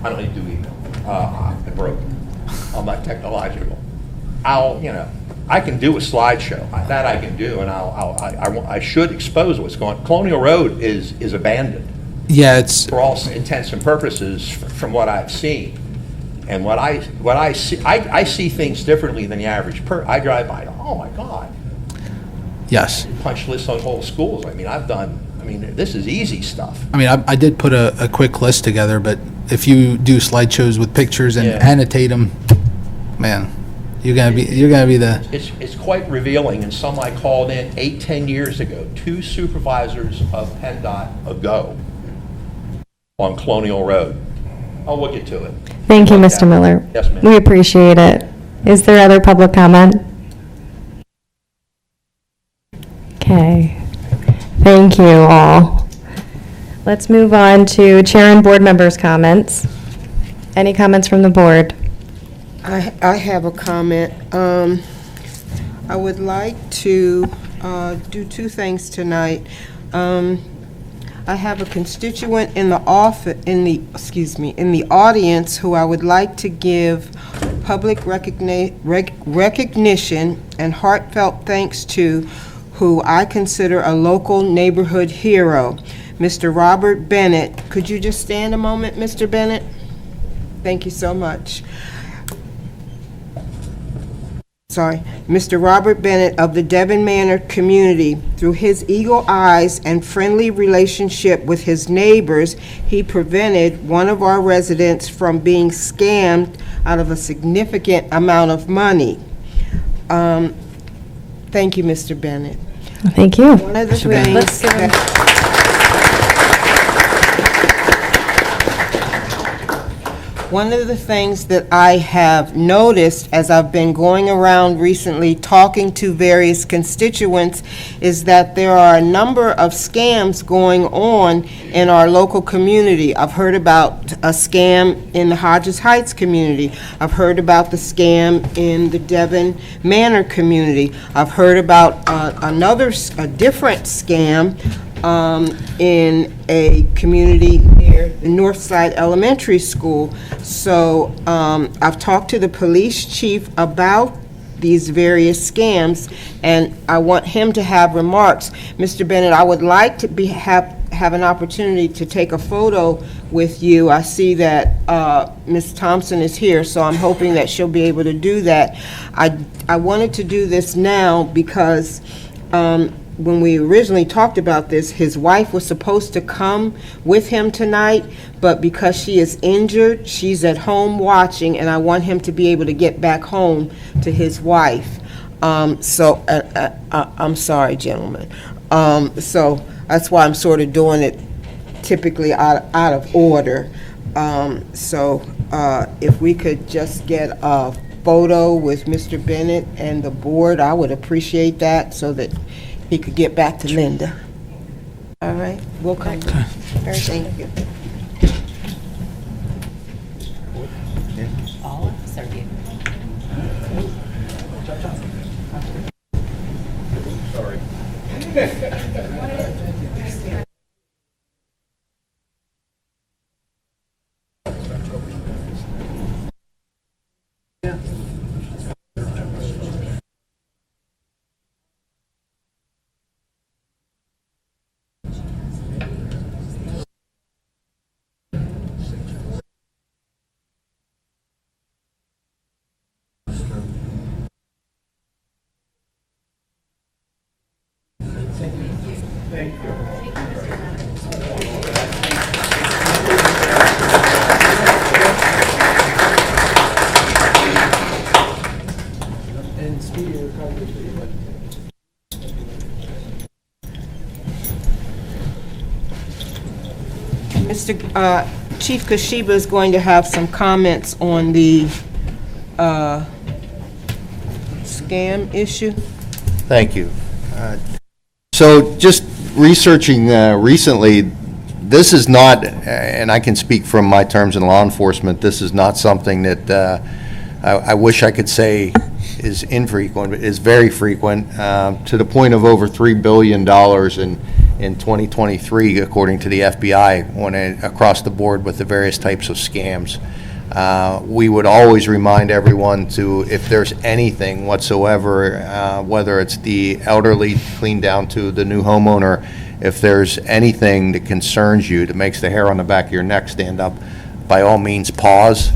I don't need to do email. I'm broke. I'm not technological. I can do a slideshow. That I can do, and I should expose what's going on. Colonial Road is abandoned. Yeah, it's, For all intents and purposes, from what I've seen. And what I see, I see things differently than the average I drive by, oh my God. yes. Punch lists on whole schools. This is easy stuff. I mean, I did put a quick list together, but if you do slideshows with pictures and Yeah. annotate them, man, you're gonna be the, It's quite revealing, and some I called in 8-10 years ago, 2 supervisors of PennDOT ago on Colonial Road. I'll look into it. Thank you, Mr. Miller. Yes, ma'am. We appreciate it. Is there other public comment? Okay. Thank you all. Let's move on to chair and board members' comments. Any comments from the board? I have a comment. I would like to do 2 things tonight. I have a constituent in the audience who I would like to give public recognition and heartfelt thanks to, who I consider a local neighborhood hero, Mr. Robert Bennett. Could you just stand a moment, Mr. Bennett? Thank you so much. Mr. Robert Bennett of the Devon Manor community. Through his eagle eyes and friendly relationship with his neighbors, he prevented one of our residents from being scammed out of a significant amount of money. Thank you, Mr. Bennett. Thank you. One of the things One of the things that I have noticed as I've been going around recently talking to various constituents is that there are a number of scams going on in our local community. I've heard about a scam in the Hodges Heights community. I've heard about the scam in the Devon Manor community. I've heard about a different scam in a community near the Northside Elementary School. So I've talked to the police chief about these various scams, and I want him to have remarks. Mr. Bennett, I would like to have an opportunity to take a photo with you. I see that Ms. Thompson is here, so I'm hoping that she'll be able to do that. I wanted to do this now because when we originally talked about this, his wife was supposed to come with him tonight, but because she is injured, she's at home watching, and I want him to be able to get back home to his wife. I'm sorry, gentlemen. So that's why I'm sort of doing it typically out of order. So if we could just get a photo with Mr. Bennett and the board, I would appreciate that so that he could get back to Linda. All right, we'll come. Thank you. Chief Kashiba is going to have some comments on the scam issue. Thank you. So just researching recently, this is not, and I can speak from my terms in law enforcement, this is not something that I wish I could say is infrequent, but is very frequent, to the point of over $3 billion in 2023, according to the FBI, across the board with the various types of scams. We would always remind everyone to, if there's anything whatsoever, whether it's the elderly clean down to the new homeowner, if there's anything that concerns you, that makes the hair on the back of your neck stand up, by all means, pause.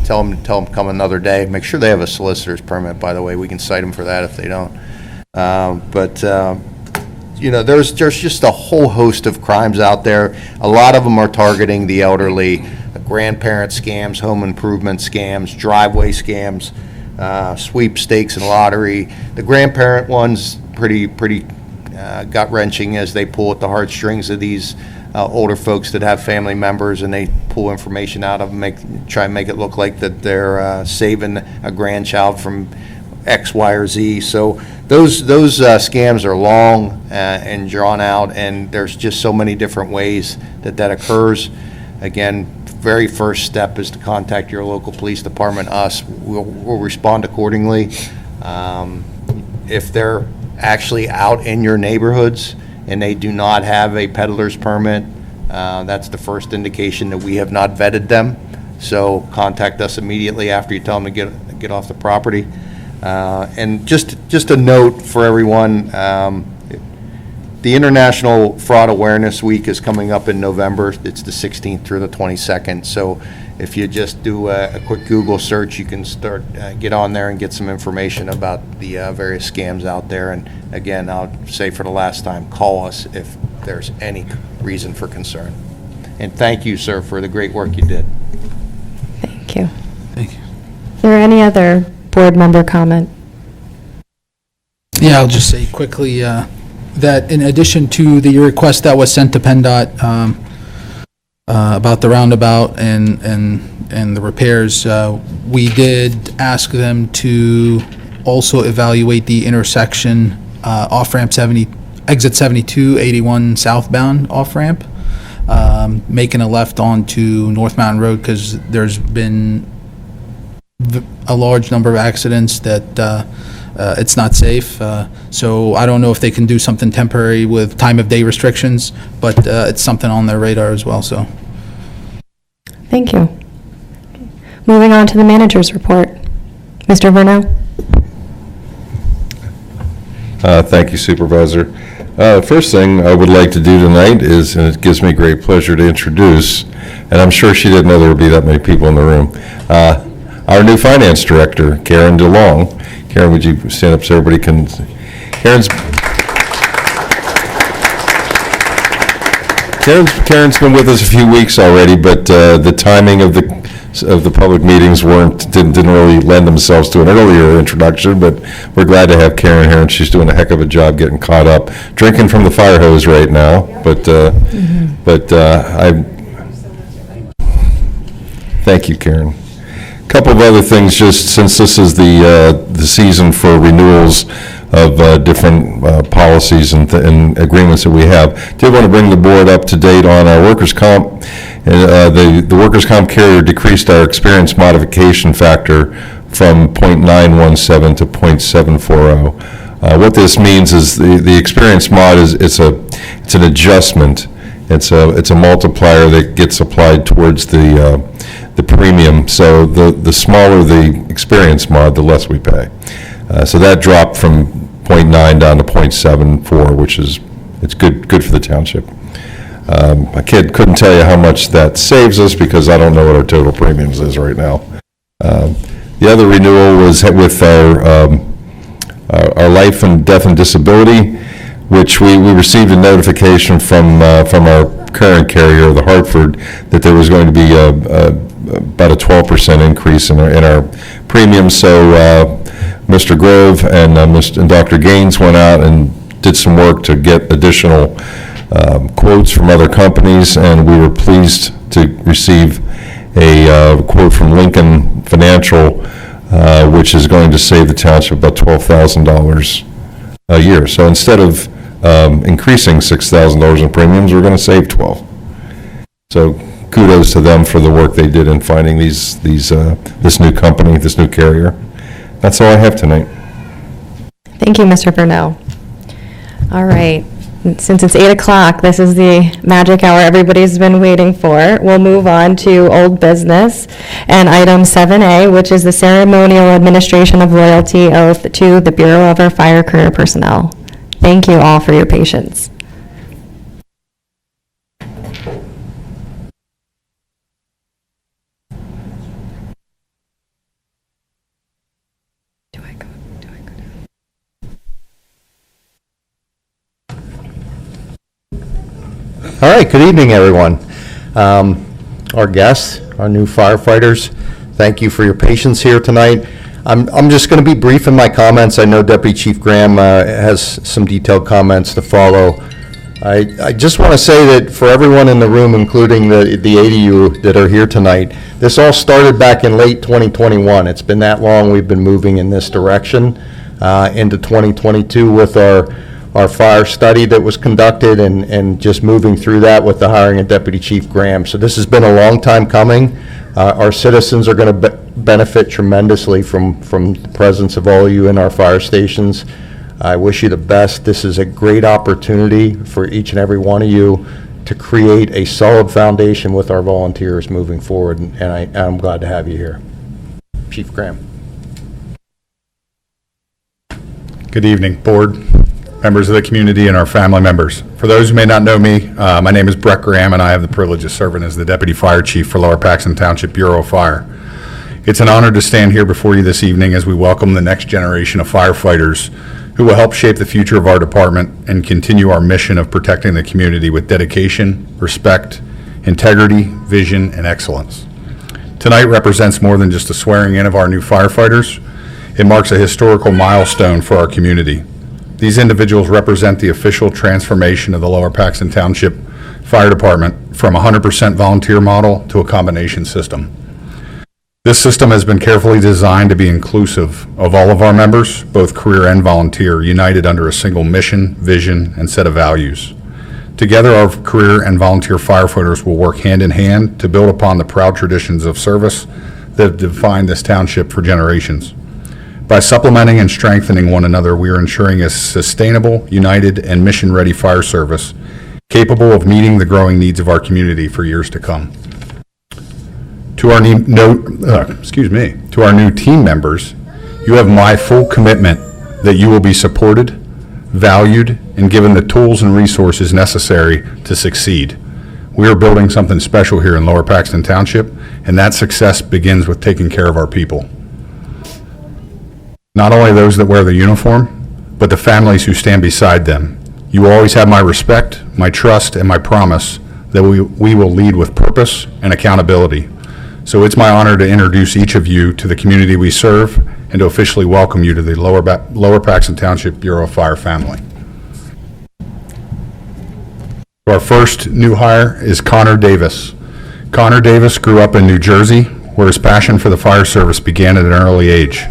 Tell them come another day. Make sure they have a solicitor's permit, by the way. We can cite them for that if they don't. There's just a whole host of crimes out there. A lot of them are targeting the elderly, grandparent scams, home improvement scams, driveway scams, sweepstakes and lottery. The grandparent one's pretty gut-wrenching as they pull at the heartstrings of these older folks that have family members, and they pull information out of them, try and make it look like that they're saving a grandchild from X, Y, or Z. So those scams are long and drawn out, and there's just so many different ways that occurs. Again, very first step is to contact your local police department, us. We'll respond accordingly. If they're actually out in your neighborhoods and they do not have a peddler's permit, that's the first indication that we have not vetted them. So contact us immediately after you tell them to get off the property. And just a note for everyone, the International Fraud Awareness Week is coming up in November. It's the 16th through the 22nd. So if you just do a quick Google search, you can get on there and get some information about the various scams out there. And again, I'll say for the last time, call us if there's any reason for concern. And thank you, sir, for the great work you did. Thank you. Thank you. Is there any other board member comment? Yeah, I'll just say quickly that in addition to the request that was sent to PennDOT about the roundabout and the repairs, we did ask them to also evaluate the intersection off-ramp exit 72, 81 southbound off-ramp, making a left onto North Mountain Road, because there's been a large number of accidents that it's not safe. So I don't know if they can do something temporary with time of day restrictions, but it's something on their radar as well, so. Thank you. Moving on to the manager's report. Mr. Vernell? Thank you, Supervisor. First thing I would like to do tonight is, and it gives me great pleasure to introduce, and I'm sure she didn't know there would be that many people in the room, our new finance director, Karen DeLong. Karen, would you stand up so everybody can? Karen's been with us a few weeks already, but the timing of the public meetings didn't really lend themselves to an earlier introduction. But we're glad to have Karen here, and she's doing a heck of a job getting caught up, drinking from the fire hose right now. Thank you, Karen. Couple of other things, just since this is the season for renewals of different policies and agreements that we have. Did want to bring the board up to date on our workers' comp. The workers' comp carrier decreased our experience modification factor from 0.917 to 0.740. What this means is the experience mod it's an adjustment. It's a multiplier that gets applied towards the premium. So the smaller the experience mod, the less we pay. So that dropped from 0.9 down to 0.74, which is good for the township. I couldn't tell you how much that saves us because I don't know what our total premiums is right now. The other renewal was with our life and death and disability, which we received a notification from our current carrier, the Hartford, that there was going to be about a 12% increase in our premiums. So Mr. Grove and Dr. Gaines went out and did some work to get additional quotes from other companies, and we were pleased to receive a quote from Lincoln Financial, which is going to save the township about $12,000 a year. So instead of increasing $6,000 in premiums, we're going to save $12,000. So kudos to them for the work they did in finding this new company, this new carrier. That's all I have tonight. Thank you, Mr. Vernell. All right. Since it's 8 o'clock, this is the magic hour everybody's been waiting for. We'll move on to old business and item 7A, which is the ceremonial administration of loyalty oath to the Bureau of our Fire Career Personnel. Thank you all for your patience. All right, good evening, everyone. Our guests, our new firefighters, thank you for your patience here tonight. I'm just going to be brief in my comments. I know Deputy Chief Graham has some detailed comments to follow. I just want to say that for everyone in the room, including the 80 of you that are here tonight, this all started back in late 2021. It's been that long we've been moving in this direction into 2022 with our fire study that was conducted and just moving through that with the hiring of Deputy Chief Graham. So this has been a long time coming. Our citizens are going to benefit tremendously from the presence of all of you in our fire stations. I wish you the best. This is a great opportunity for each and every one of you to create a solid foundation with our volunteers moving forward, and I'm glad to have you here. Chief Graham. Good evening, Board, members of the community, and our family members. For those who may not know me, my name is Brett Graham, and I have the privilege of serving as the Deputy Fire Chief for Lower Paxton Township Bureau of Fire. It's an honor to stand here before you this evening as we welcome the next generation of firefighters who will help shape the future of our department and continue our mission of protecting the community with dedication, respect, integrity, vision, and excellence. Tonight represents more than just a swearing in of our new firefighters. It marks a historical milestone for our community. These individuals represent the official transformation of the Lower Paxton Township Fire Department from a 100% volunteer model to a combination system. This system has been carefully designed to be inclusive of all of our members, both career and volunteer, united under a single mission, vision, and set of values. Together, our career and volunteer firefighters will work hand in hand to build upon the proud traditions of service that have defined this township for generations. By supplementing and strengthening one another, we are ensuring a sustainable, united, and mission-ready fire service capable of meeting the growing needs of our community for years to come. To our new team members, you have my full commitment that you will be supported, valued, and given the tools and resources necessary to succeed. We are building something special here in Lower Paxton Township, and that success begins with taking care of our people. Not only those that wear the uniform, but the families who stand beside them. You will always have my respect, my trust, and my promise that we will lead with purpose and accountability. So it's my honor to introduce each of you to the community we serve and to officially welcome you to the Lower Paxton Township Bureau of Fire family. Our first new hire is Connor Davis. Connor Davis grew up in New Jersey, where his passion for the fire service began at an early age.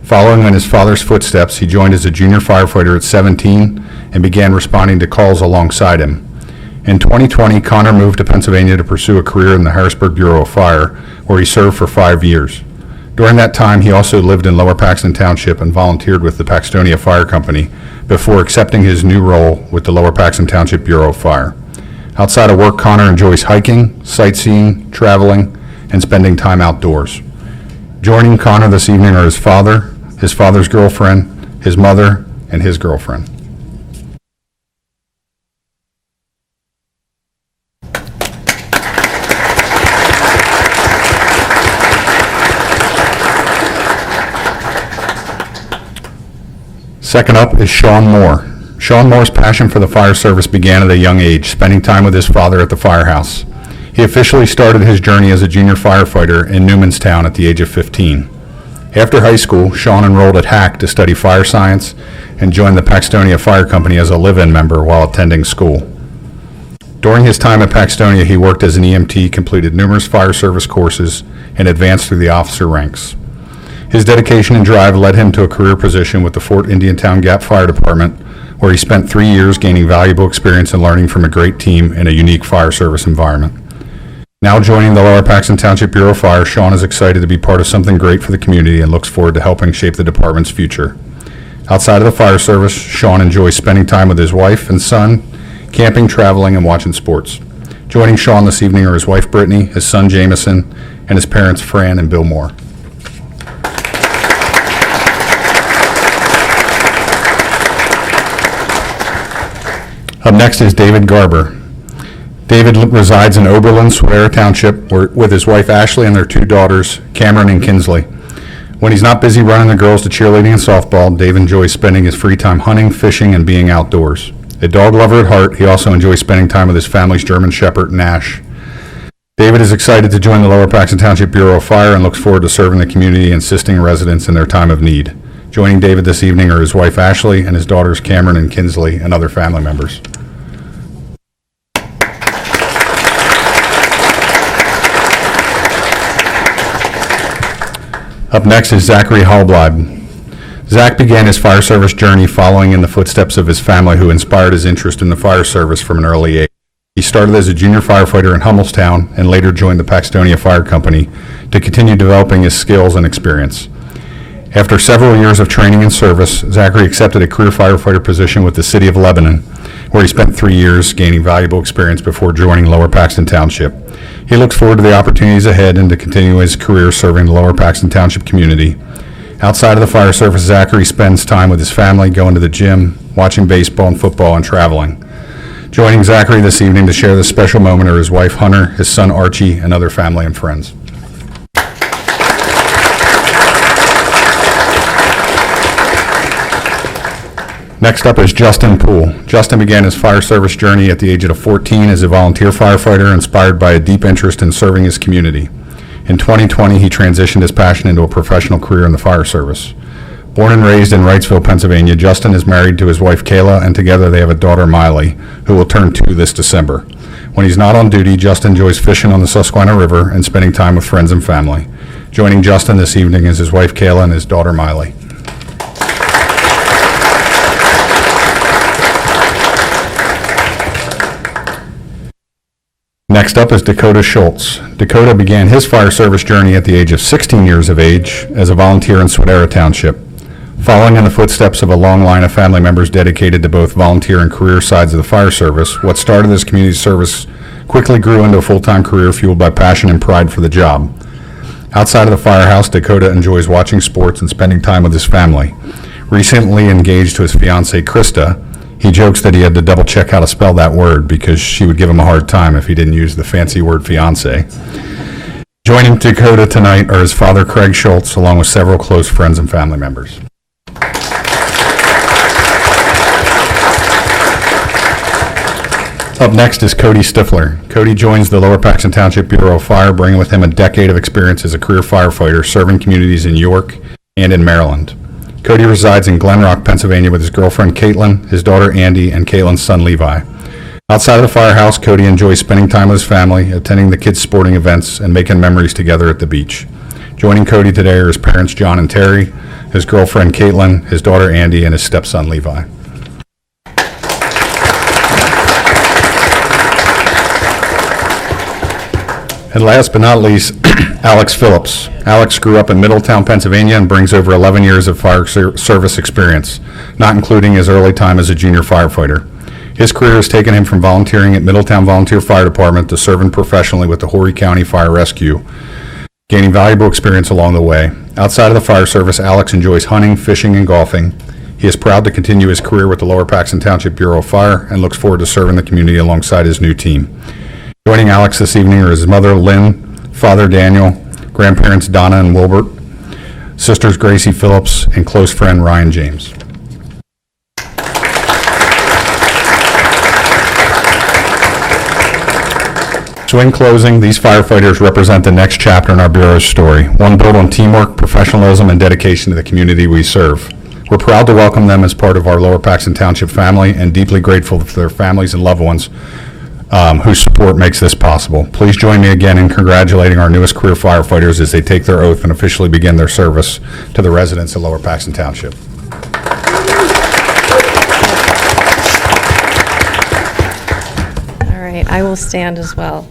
Following in his father's footsteps, he joined as a junior firefighter at 17 and began responding to calls alongside him. In 2020, Connor moved to Pennsylvania to pursue a career in the Harrisburg Bureau of Fire, where he served for 5 years. During that time, he also lived in Lower Paxton Township and volunteered with the Paxtonia Fire Company before accepting his new role with the Lower Paxton Township Bureau of Fire. Outside of work, Connor enjoys hiking, sightseeing, traveling, and spending time outdoors. Joining Connor this evening are his father, his father's girlfriend, his mother, and his girlfriend. Second up is Sean Moore. Sean Moore's passion for the fire service began at a young age, spending time with his father at the firehouse. He officially started his journey as a junior firefighter in Newmanstown at the age of 15. After high school, Sean enrolled at Hack to study fire science and joined the Paxtonia Fire Company as a live-in member while attending school. During his time at Paxtonia, he worked as an EMT, completed numerous fire service courses, and advanced through the officer ranks. His dedication and drive led him to a career position with the Fort Indiantown Gap Fire Department, where he spent 3 years gaining valuable experience and learning from a great team in a unique fire service environment. Now joining the Lower Paxton Township Bureau of Fire, Sean is excited to be part of something great for the community and looks forward to helping shape the department's future. Outside of the fire service, Sean enjoys spending time with his wife and son camping, traveling, and watching sports. Joining Sean this evening are his wife Brittany, his son Jameson, and his parents Fran and Bill Moore. Up next is David Garber. David resides in Oberlin, Sweater Township, with his wife Ashley and their two daughters, Cameron and Kinsley. When he's not busy running the girls to cheerleading and softball, Dave enjoys spending his free time hunting, fishing, and being outdoors. A dog lover at heart, he also enjoys spending time with his family's German Shepherd, Nash. David is excited to join the Lower Paxton Township Bureau of Fire and looks forward to serving the community and assisting residents in their time of need. Joining David this evening are his wife Ashley and his daughters Cameron and Kinsley and other family members. Up next is Zachary Hallblad. Zach began his fire service journey following in the footsteps of his family who inspired his interest in the fire service from an early age. He started as a junior firefighter in Hummelstown and later joined the Paxtonia Fire Company to continue developing his skills and experience. After several years of training and service, Zachary accepted a career firefighter position with the City of Lebanon, where he spent 3 years gaining valuable experience before joining Lower Paxton Township. He looks forward to the opportunities ahead and to continue his career serving the Lower Paxton Township community. Outside of the fire service, Zachary spends time with his family, going to the gym, watching baseball and football, and traveling. Joining Zachary this evening to share this special moment are his wife Hunter, his son Archie, and other family and friends. Next up is Justin Poole. Justin began his fire service journey at the age of 14 as a volunteer firefighter, inspired by a deep interest in serving his community. In 2020, he transitioned his passion into a professional career in the fire service. Born and raised in Wrightsville, Pennsylvania, Justin is married to his wife Kayla, and together they have a daughter Miley, who will turn 2 this December. When he's not on duty, Justin enjoys fishing on the Susquehanna River and spending time with friends and family. Joining Justin this evening is his wife Kayla and his daughter Miley. Next up is Dakota Schultz. Dakota began his fire service journey at the age of 16 years of age as a volunteer in Sweater Township. Following in the footsteps of a long line of family members dedicated to both volunteer and career sides of the fire service, what started as community service quickly grew into a full-time career fueled by passion and pride for the job. Outside of the firehouse, Dakota enjoys watching sports and spending time with his family. Recently engaged to his fiancée, Krista, he jokes that he had to double-check how to spell that word because she would give him a hard time if he didn't use the fancy word fiancé. Joining Dakota tonight are his father, Craig Schultz, along with several close friends and family members. Up next is Cody Stifler. Cody joins the Lower Paxton Township Bureau of Fire, bringing with him a decade of experience as a career firefighter, serving communities in York and in Maryland. Cody resides in Glen Rock, Pennsylvania with his girlfriend Caitlin, his daughter Andy, and Caitlin's son Levi. Outside of the firehouse, Cody enjoys spending time with his family, attending the kids' sporting events, and making memories together at the beach. Joining Cody today are his parents John and Terry, his girlfriend Caitlin, his daughter Andy, and his stepson Levi. And last but not least, Alex Phillips. Alex grew up in Middletown, Pennsylvania, and brings over 11 years of fire service experience, not including his early time as a junior firefighter. His career has taken him from volunteering at Middletown Volunteer Fire Department to serving professionally with the Horry County Fire Rescue, gaining valuable experience along the way. Outside of the fire service, Alex enjoys hunting, fishing, and golfing. He is proud to continue his career with the Lower Paxton Township Bureau of Fire and looks forward to serving the community alongside his new team. Joining Alex this evening are his mother, Lynn, father, Daniel, grandparents, Donna and Wilbert, sisters, Gracie Phillips, and close friend, Ryan James. So in closing, these firefighters represent the next chapter in our Bureau's story, one built on teamwork, professionalism, and dedication to the community we serve. We're proud to welcome them as part of our Lower Paxton Township family and deeply grateful for their families and loved ones whose support makes this possible. Please join me again in congratulating our newest career firefighters as they take their oath and officially begin their service to the residents of Lower Paxton Township. All right, I will stand as well.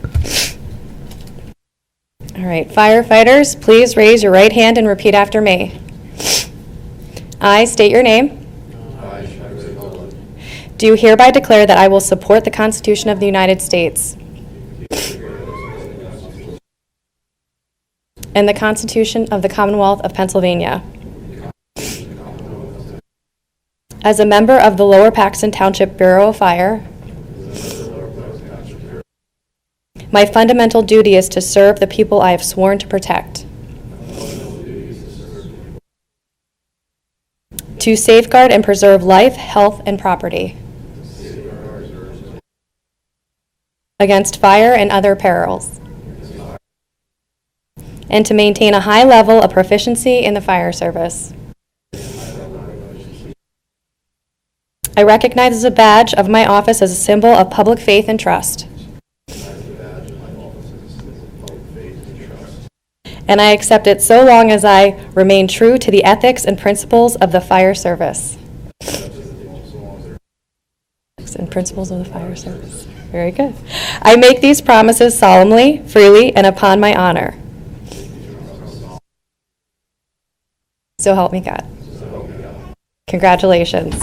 All right, firefighters, please raise your right hand and repeat after me. I state your name. do hereby declare that I will support the Constitution of the United States and the Constitution of the Commonwealth of Pennsylvania. As a member of the Lower Paxton Township Bureau of Fire, my fundamental duty is to serve the people I have sworn to protect, to safeguard and preserve life, health, and property against fire and other perils, and to maintain a high level of proficiency in the fire service. I recognize as a badge of my office as a symbol of public faith and trust. And I accept it so long as I remain true to the ethics and principles of the fire service. And principles of the fire service. Very good. I make these promises solemnly, freely, and upon my honor. So help me God. Congratulations.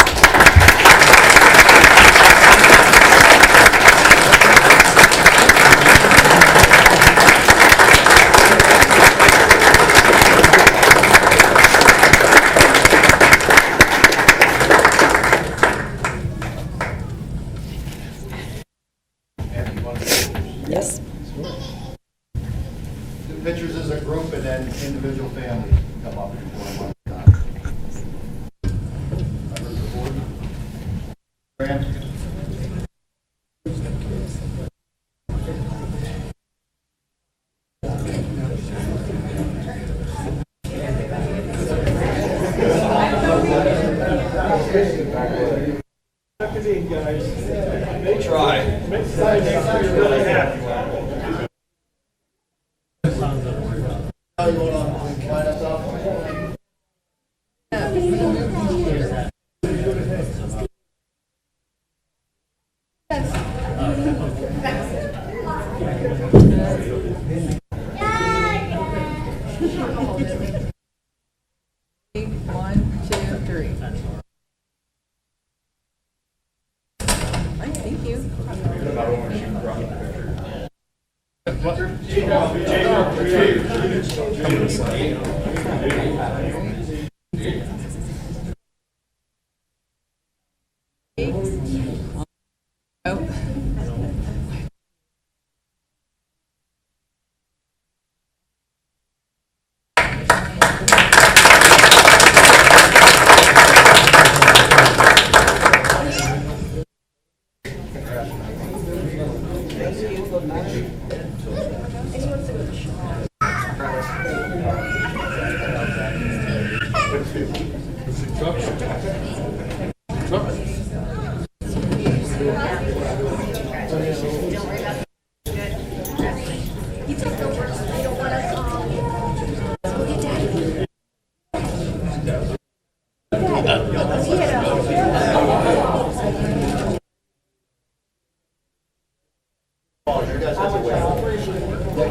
Yes. Do pictures as a group and then individual families come up one at a time. Members of the board. Graham. They try. Next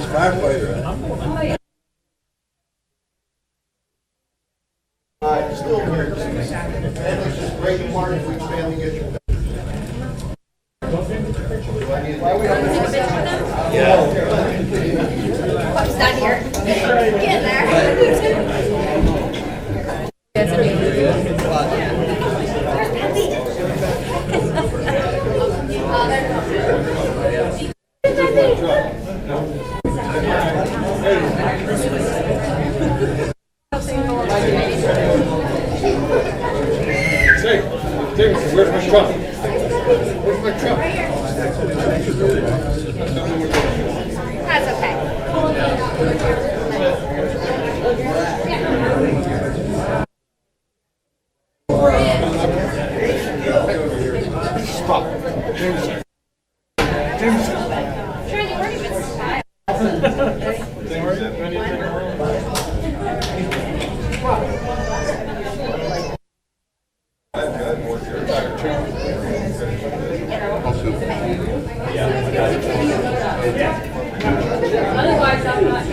firefighter. All right, still here. Families just break apart if each family gets your. It's not here. Get there. Where's my truck? Where's my truck? That's okay. Stop. Sure, you weren't even smile. Otherwise, I'm not.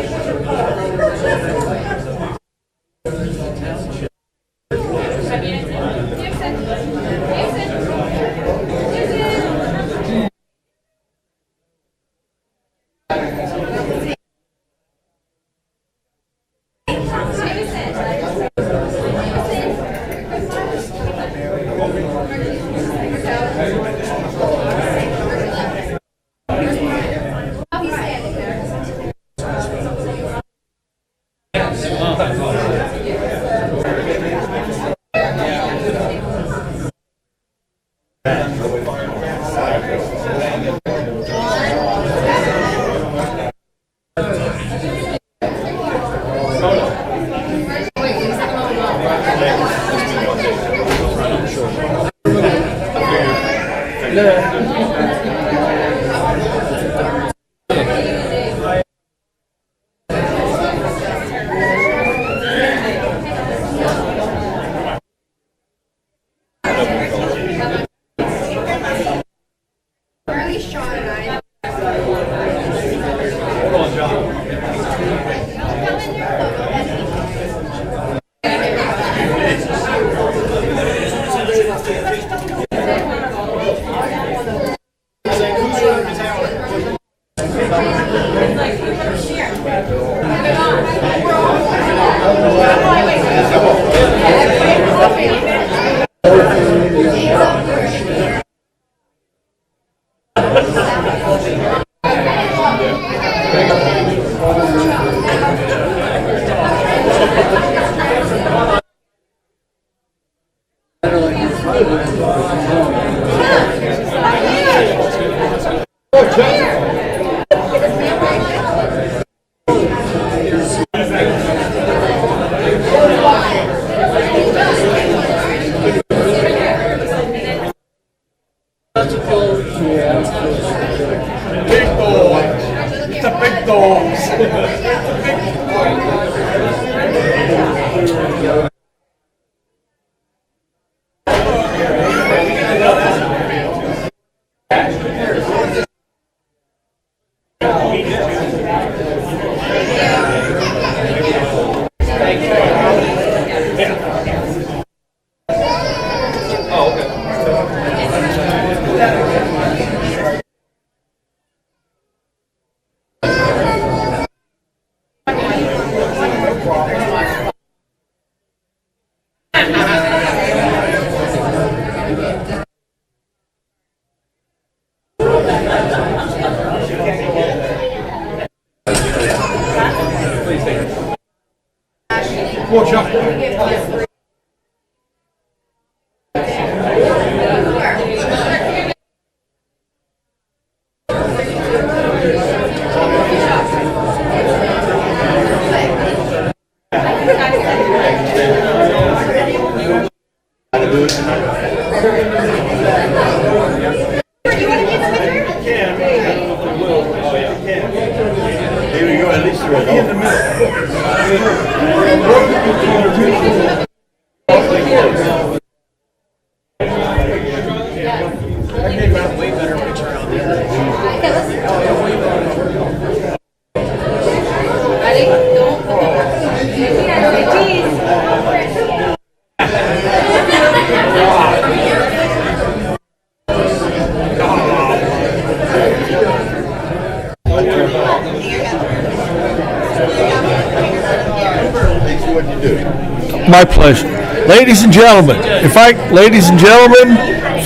My pleasure. Ladies and gentlemen, if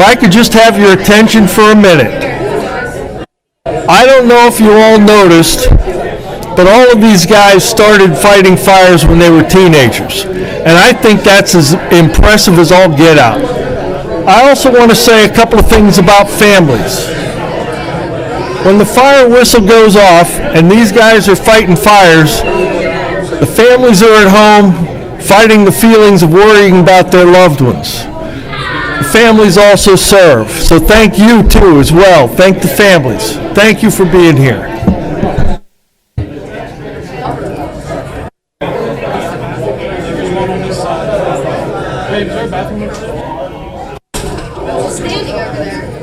I could just have your attention for a minute. I don't know if you all noticed, but all of these guys started fighting fires when they were teenagers. And I think that's as impressive as all get out. I also want to say a couple of things about families. When the fire whistle goes off and these guys are fighting fires, the families are at home fighting the feelings of worrying about their loved ones. The families also serve, so thank you too as well. Thank the families. Thank you for being here. Standing over there.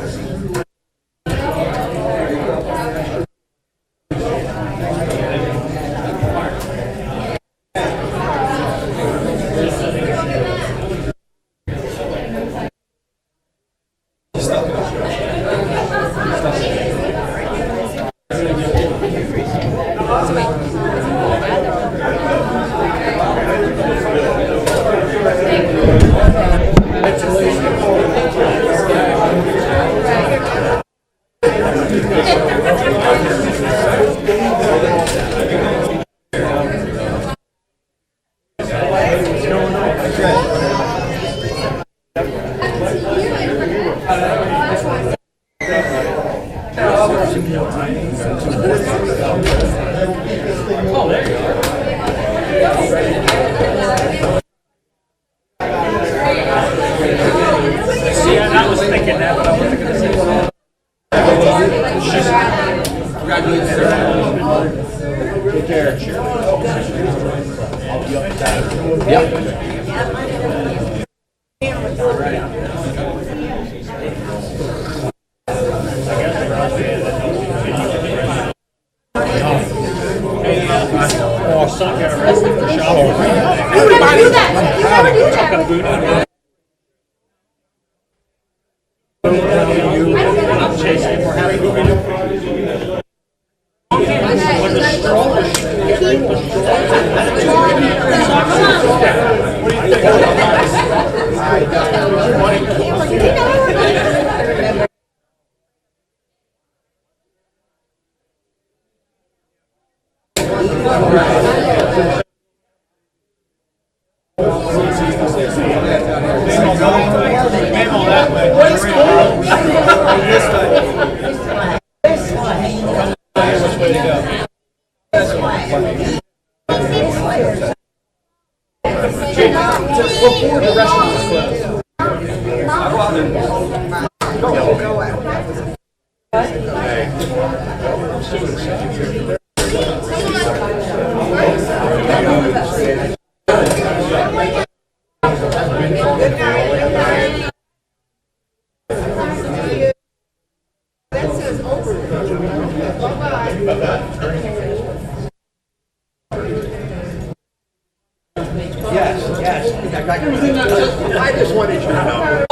I just wanted you to know.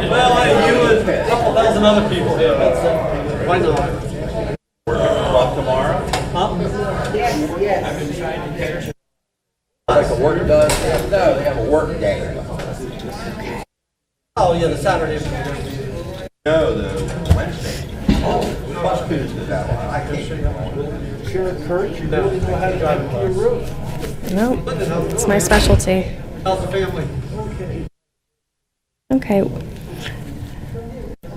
Well, you and a couple thousand other people did. Why not? Working tomorrow? Huh? Yes. I've been trying to catch. Like a work does. No, they have a work day. Oh yeah, the Saturday. No, the Wednesday. Oh, bus Tuesday that one. I can't. Sure, Kurt, you really know how to drive a your roof. No, it's my specialty. How's the family? Okay.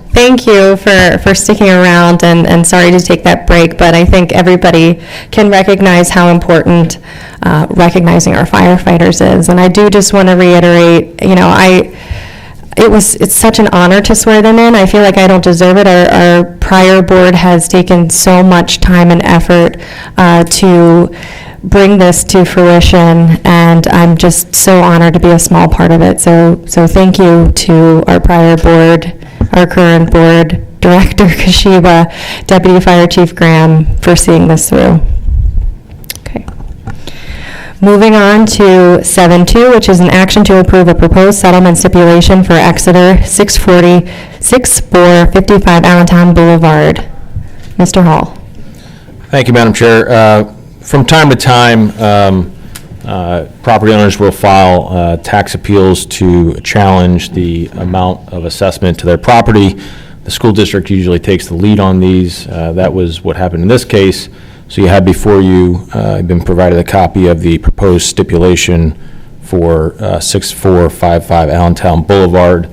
Thank you for sticking around, and sorry to take that break, but I think everybody can recognize how important recognizing our firefighters is. And I do just want to reiterate, you know, it's such an honor to swear them in. I feel like I don't deserve it. Our prior board has taken so much time and effort to bring this to fruition, and I'm just so honored to be a small part of it. So thank you to our prior board, our current board, Director Kashiba, Deputy Fire Chief Graham, for seeing this through. Okay. Moving on to 7.2, which is an action to approve a proposed settlement stipulation for Exeter 6455 Allentown Boulevard. Mr. Hall. Thank you, Madam Chair. From time to time, property owners will file tax appeals to challenge the amount of assessment to their property. The school district usually takes the lead on these. That was what happened in this case. So you have before you been provided a copy of the proposed stipulation for 6455 Allentown Boulevard.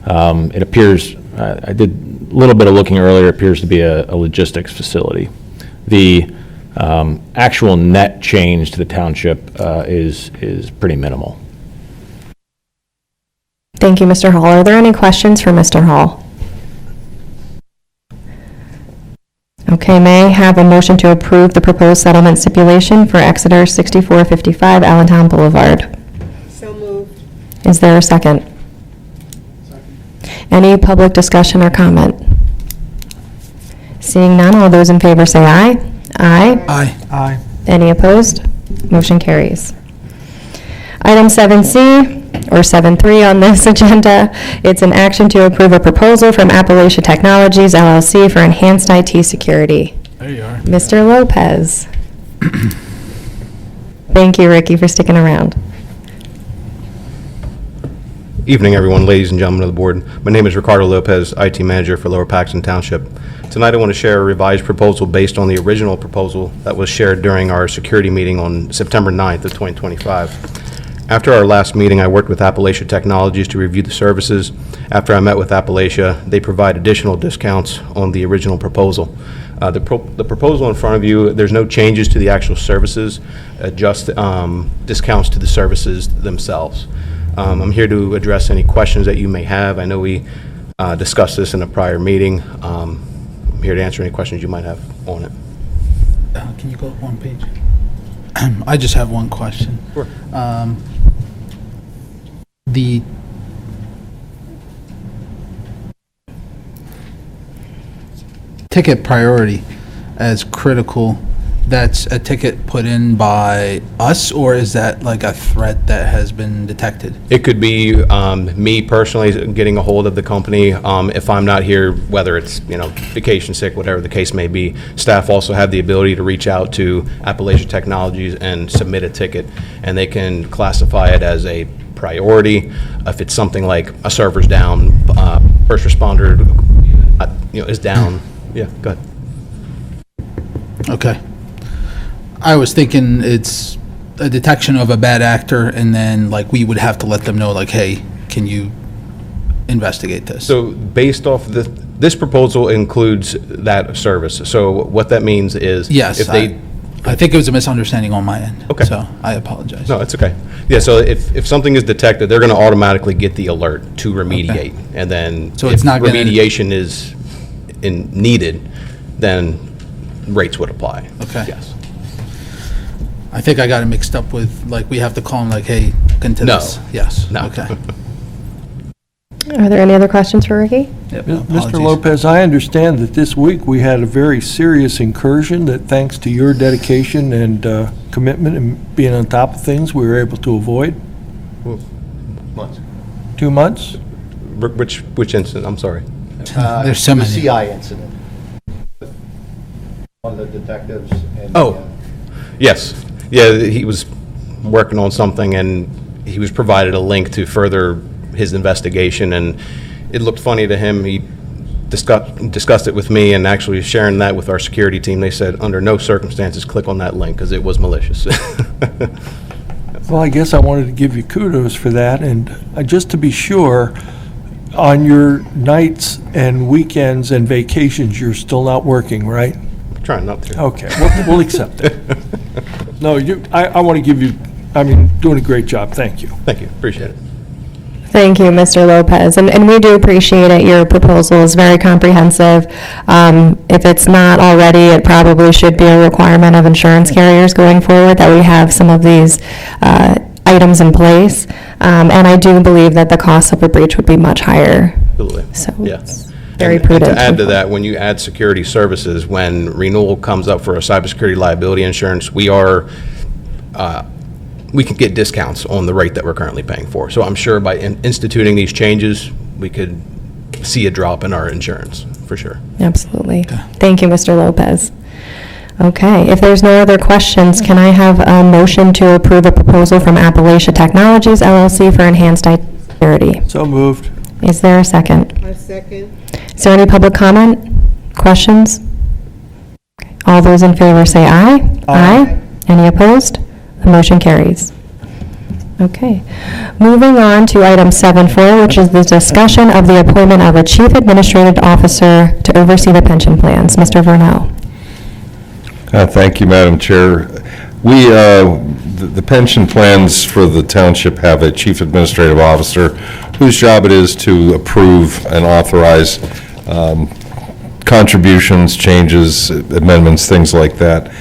It appears, I did a little bit of looking earlier, it appears to be a logistics facility. The actual net change to the township is pretty minimal. Thank you, Mr. Hall. Are there any questions for Mr. Hall? Okay, may I have a motion to approve the proposed settlement stipulation for Exeter 6455 Allentown Boulevard? So moved. Is there a second? Any public discussion or comment? Seeing none, all those in favor say aye. Aye. Aye. Aye. Any opposed? Motion carries. Item 7C, or 7.3 on this agenda, it's an action to approve a proposal from Appalachia Technologies LLC for enhanced IT security. There you are. Mr. Lopez. Thank you, Ricky, for sticking around. Evening, everyone, ladies and gentlemen of the board. My name is Ricardo Lopez, IT Manager for Lower Paxton Township. Tonight I want to share a revised proposal based on the original proposal that was shared during our security meeting on September 9th of 2025. After our last meeting, I worked with Appalachia Technologies to review the services. After I met with Appalachia, they provide additional discounts on the original proposal. The proposal in front of you, there's no changes to the actual services, just discounts to the services themselves. I'm here to address any questions that you may have. I know we discussed this in a prior meeting. I'm here to answer any questions you might have on it. Can you go up one page? I just have one question. Sure. The ticket priority as critical, that's a ticket put in by us, or is that like a threat that has been detected? It could be me personally getting a hold of the company. If I'm not here, whether it's, vacation, sick, whatever the case may be, staff also have the ability to reach out to Appalachia Technologies and submit a ticket, and they can classify it as a priority. If it's something like a server's down, first responder, is down. Yeah, go ahead. Okay. I was thinking it's a detection of a bad actor, and then like we would have to let them know, like, hey, can you investigate this? So based off this proposal includes that service. So what that means is, Yes, if they, I think it was a misunderstanding on my end. Okay. So I apologize. no, it's okay. Yeah, so if something is detected, they're going to automatically get the alert to remediate, and then So it's not gonna- remediation is needed, then rates would apply. Okay. Yes. I think I got it mixed up with, like, we have to call them, like, hey, look into No. this. Yes. No. Okay. Are there any other questions for Ricky? Mr. Lopez, I understand that this week we had a very serious incursion that, thanks to your dedication and commitment and being on top of things, we were able to avoid. Months. 2 months? Which incident? I'm sorry. There's so many. The CI incident. On the detectives and. Oh, yes. Yeah, he was working on something, and he was provided a link to further his investigation, and it looked funny to him. He discussed it with me, and actually sharing that with our security team. They said, under no circumstances click on that link, because it was malicious. Well, I guess I wanted to give you kudos for that, and just to be sure, on your nights and weekends and vacations, you're still not working, right? Trying not to. Okay, we'll accept it. No, I want to give you, doing a great job, thank you. Thank you, appreciate it. Thank you, Mr. Lopez, and we do appreciate it. Your proposal is very comprehensive. If it's not already, it probably should be a requirement of insurance carriers going forward that we have some of these items in place. And I do believe that the cost of a breach would be much higher. Absolutely. So Yeah. it's very And prudent. to add to that, when you add security services, when renewal comes up for a cybersecurity liability insurance, we can get discounts on the rate that we're currently paying for. So I'm sure by instituting these changes, we could see a drop in our insurance, for sure. Absolutely. Thank you, Mr. Lopez. Okay, if there's no other questions, can I have a motion to approve a proposal from Appalachia Technologies LLC for enhanced IT security? So moved. Is there a second? A second. Is there any public comment? Questions? All those in favor say aye. Aye. Any opposed? The motion carries. Okay. Moving on to item 7.4, which is the discussion of the appointment of a chief administrative officer to oversee the pension plans. Mr. Vernell. Thank you, Madam Chair. The pension plans for the township have a chief administrative officer whose job it is to approve and authorize contributions, changes, amendments, things like that.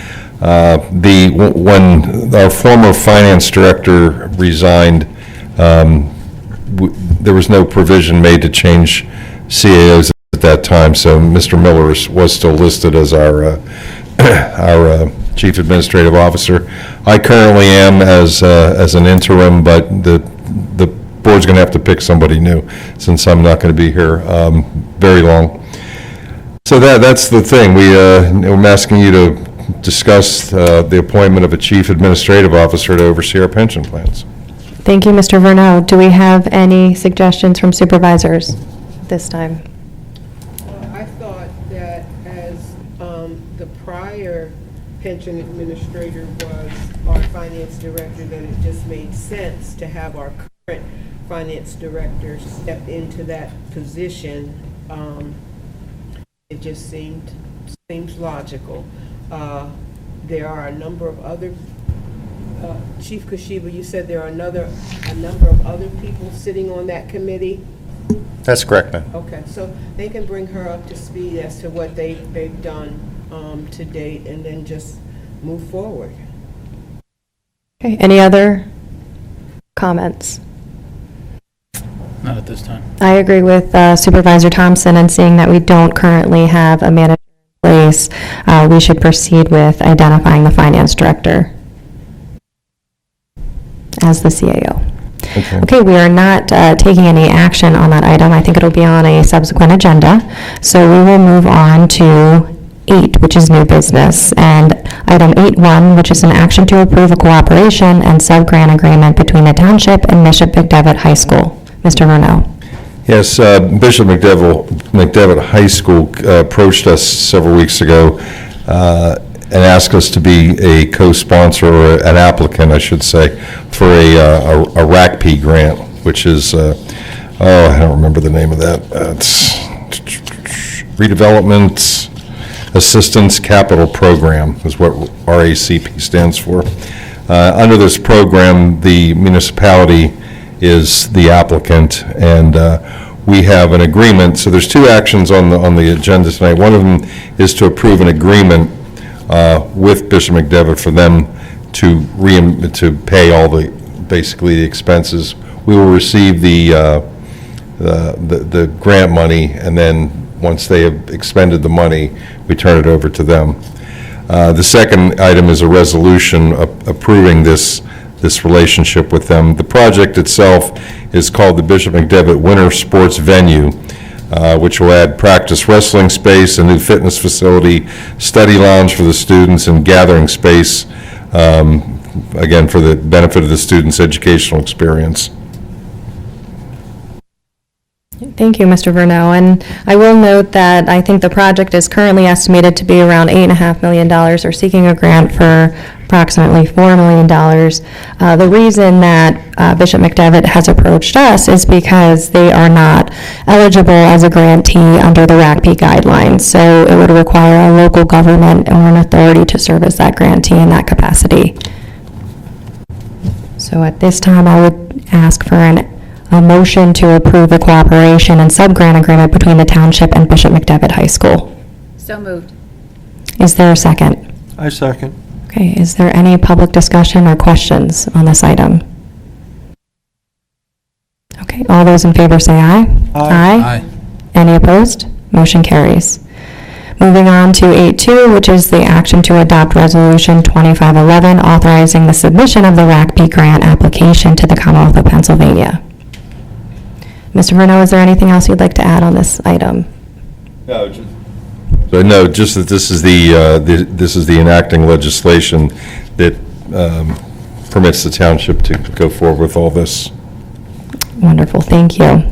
When our former finance director resigned, there was no provision made to change CAOs at that time, so Mr. Miller was still listed as our chief administrative officer. I currently am as an interim, but the board's going to have to pick somebody new since I'm not going to be here very long. So that's the thing. I'm asking you to discuss the appointment of a chief administrative officer to oversee our pension plans. Thank you, Mr. Vernell. Do we have any suggestions from supervisors this time? I thought that as the prior pension administrator was our finance director, that it just made sense to have our current finance director step into that position. It just seems logical. There are a number of other, Chief Kashiba, you said there are a number of other people sitting on that committee? That's correct, ma'am. Okay, so they can bring her up to speed as to what they've done to date, and then just move forward. Okay, any other comments? Not at this time. I agree with Supervisor Thompson, and seeing that we don't currently have a manager in place, we should proceed with identifying the finance director as the CAO. Okay, we are not taking any action on that item. I think it'll be on a subsequent agenda. So we will move on to 8, which is new business, and item 8.1, which is an action to approve a cooperation and sub-grant agreement between the township and Bishop McDevitt High School. Mr. Renaud. Yes, Bishop McDevitt High School approached us several weeks ago and asked us to be a co-sponsor, or an applicant, I should say, for a RACP grant, which is, I don't remember the name of that. It's Redevelopment Assistance Capital Program is what RACP stands for. Under this program, the municipality is the applicant, and we have an agreement. So there's 2 actions on the agenda tonight. One of them is to approve an agreement with Bishop McDevitt for them to pay all basically the expenses. We will receive the grant money, and then once they have expended the money, we turn it over to them. The second item is a resolution approving this relationship with them. The project itself is called the Bishop McDevitt Winter Sports Venue, which will add practice wrestling space, a new fitness facility, study lounge for the students, and gathering space, again, for the benefit of the students' educational experience. Thank you, Mr. Verneau. And I will note that I think the project is currently estimated to be around $8.5 million. We're seeking a grant for approximately $4 million. The reason that Bishop McDevitt has approached us is because they are not eligible as a grantee under the RACP guidelines. So it would require a local government or an authority to serve as that grantee in that capacity. So at this time, I would ask for a motion to approve a cooperation and sub-grant agreement between the township and Bishop McDevitt High School. So moved. Is there a second? I second. Okay, is there any public discussion or questions on this item? Okay, all those in favor say aye. Aye. Any opposed? Motion carries. Moving on to 8.2, which is the action to adopt Resolution 2511, authorizing the submission of the RACP grant application to the Commonwealth of Pennsylvania. Mr. Verneau, is there anything else you'd like to add on this item? No, just that this is the enacting legislation that permits the township to go forward with all this. Wonderful, thank you.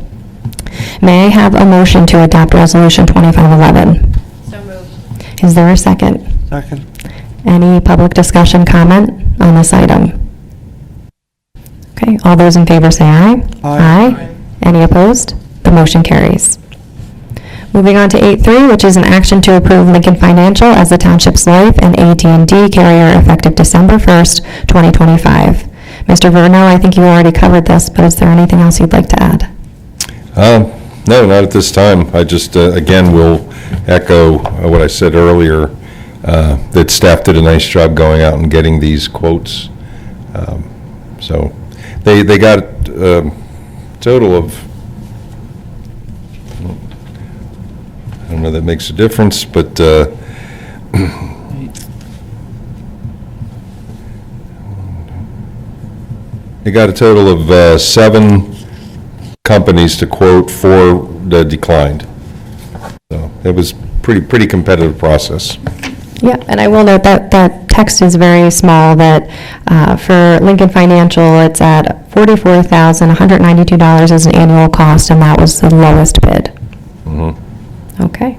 May I have a motion to adopt Resolution 2511? So moved. Is there a second? Second. Any public discussion, comment on this item? Okay, all those in favor say aye. Aye. Any opposed? The motion carries. Moving on to 8.3, which is an action to approve Lincoln Financial as the township's life and AT&D carrier effective December 1st, 2025. Mr. Verneau, I think you already covered this, but is there anything else you'd like to add? No, not at this time. I just, again, will echo what I said earlier, that staff did a nice job going out and getting these quotes. So they got a total of, I don't know if that makes a difference, but they got a total of 7 companies to quote, 4 declined. So it was pretty competitive process. Yeah, and I will note that that text is very small, that for Lincoln Financial, it's at $44,192 as an annual cost, and that was the lowest bid. Okay.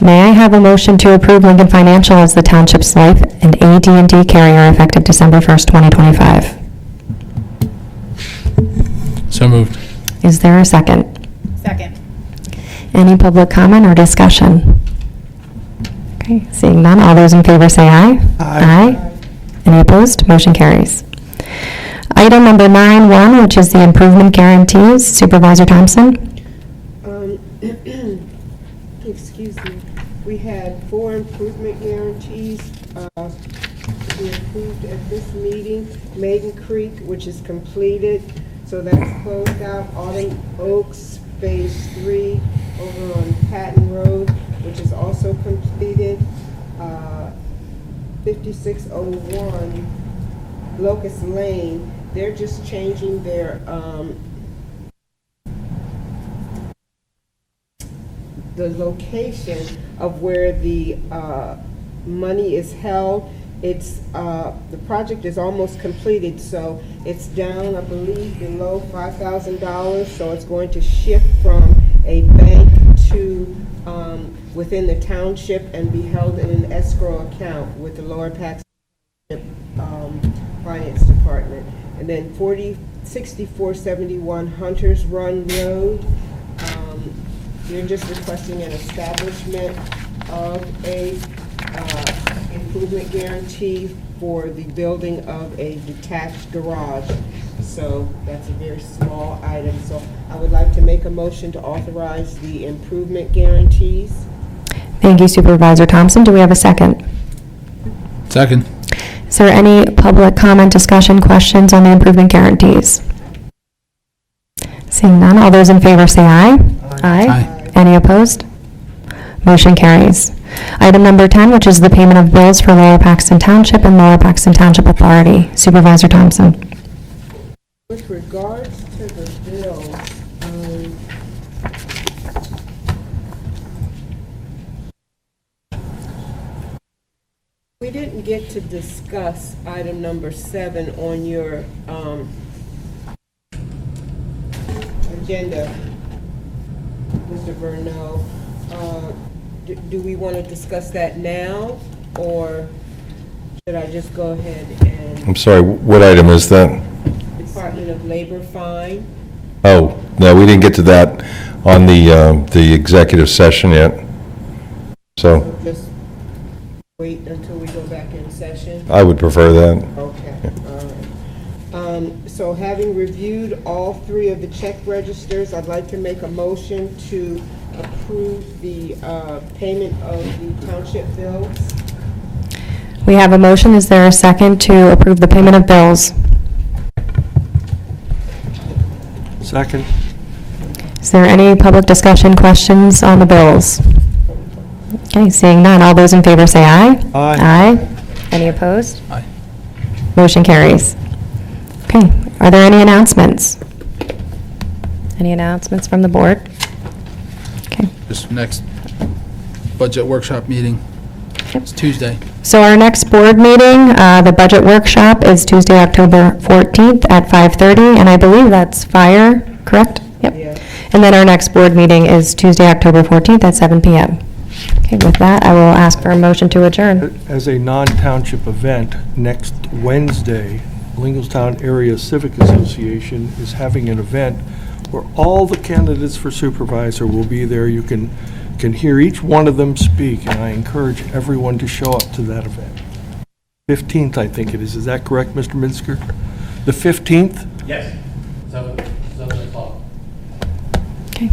May I have a motion to approve Lincoln Financial as the township's life and AT&D carrier effective December 1st, 2025? So moved. Is there a second? Second. Any public comment or discussion? Okay, seeing none, all those in favor say aye. Aye. Any opposed? Motion carries. Item number 9.1, which is the improvement guarantees. Supervisor Thompson? Excuse me. We had 4 improvement guarantees to be approved at this meeting. Maiden Creek, which is completed, so that's closed out. Autumn Oaks Phase 3 over on Patton Road, which is also completed. 5601 Locust Lane, they're just changing their, the location of where the money is held. It's, the project is almost completed, so it's down, I believe, below $5,000, so it's going to shift from a bank to within the township and be held in an escrow account with the Lower Paxton Finance Department. And then 6471 Hunters Run Road, you're just requesting an establishment of a improvement guarantee for the building of a detached garage. So that's a very small item. So I would like to make a motion to authorize the improvement guarantees. Thank you, Supervisor Thompson. Do we have a second? Second. Is there any public comment, discussion, questions on the improvement guarantees? Seeing none, all those in favor say aye. Aye. Any opposed? Motion carries. Item number 10, which is the payment of bills for Lower Paxton Township and Lower Paxton Township Authority. Supervisor Thompson. With regards to the bills, we didn't get to discuss item number 7 on your agenda, Mr. Burnell. Do we want to discuss that now, or should I just go ahead and? I'm sorry, what item is that? Department of Labor fine? Oh, no, we didn't get to that on the executive session yet. So Just wait until we go back in session? I would prefer that. Okay, all right. So having reviewed all 3 of the check registers, I'd like to make a motion to approve the payment of the township bills. We have a motion. Is there a second to approve the payment of bills? Second. Is there any public discussion, questions on the bills? Okay, seeing none, all those in favor say aye. Aye. Aye. Any opposed? Aye. Motion carries. Okay, are there any announcements? Any announcements from the board? Okay. This next budget workshop meeting. It's Tuesday. So our next board meeting, the budget workshop, is Tuesday, October 14th at 5:30, and I believe that's fire, correct? Yep. Yeah. And then our next board meeting is Tuesday, October 14th at 7 p.m. Okay, with that, I will ask for a motion to adjourn. As a non-township event, next Wednesday, Linglestown Area Civic Association is having an event where all the candidates for supervisor will be there. You can hear each one of them speak, and I encourage everyone to show up to that event. 15th, I think it is. Is that correct, Mr. Minsker? The 15th? Yes, 7 o'clock. Okay.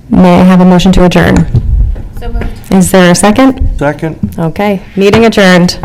May I have a motion to adjourn? So moved. Is there a second? Second. Okay, meeting adjourned.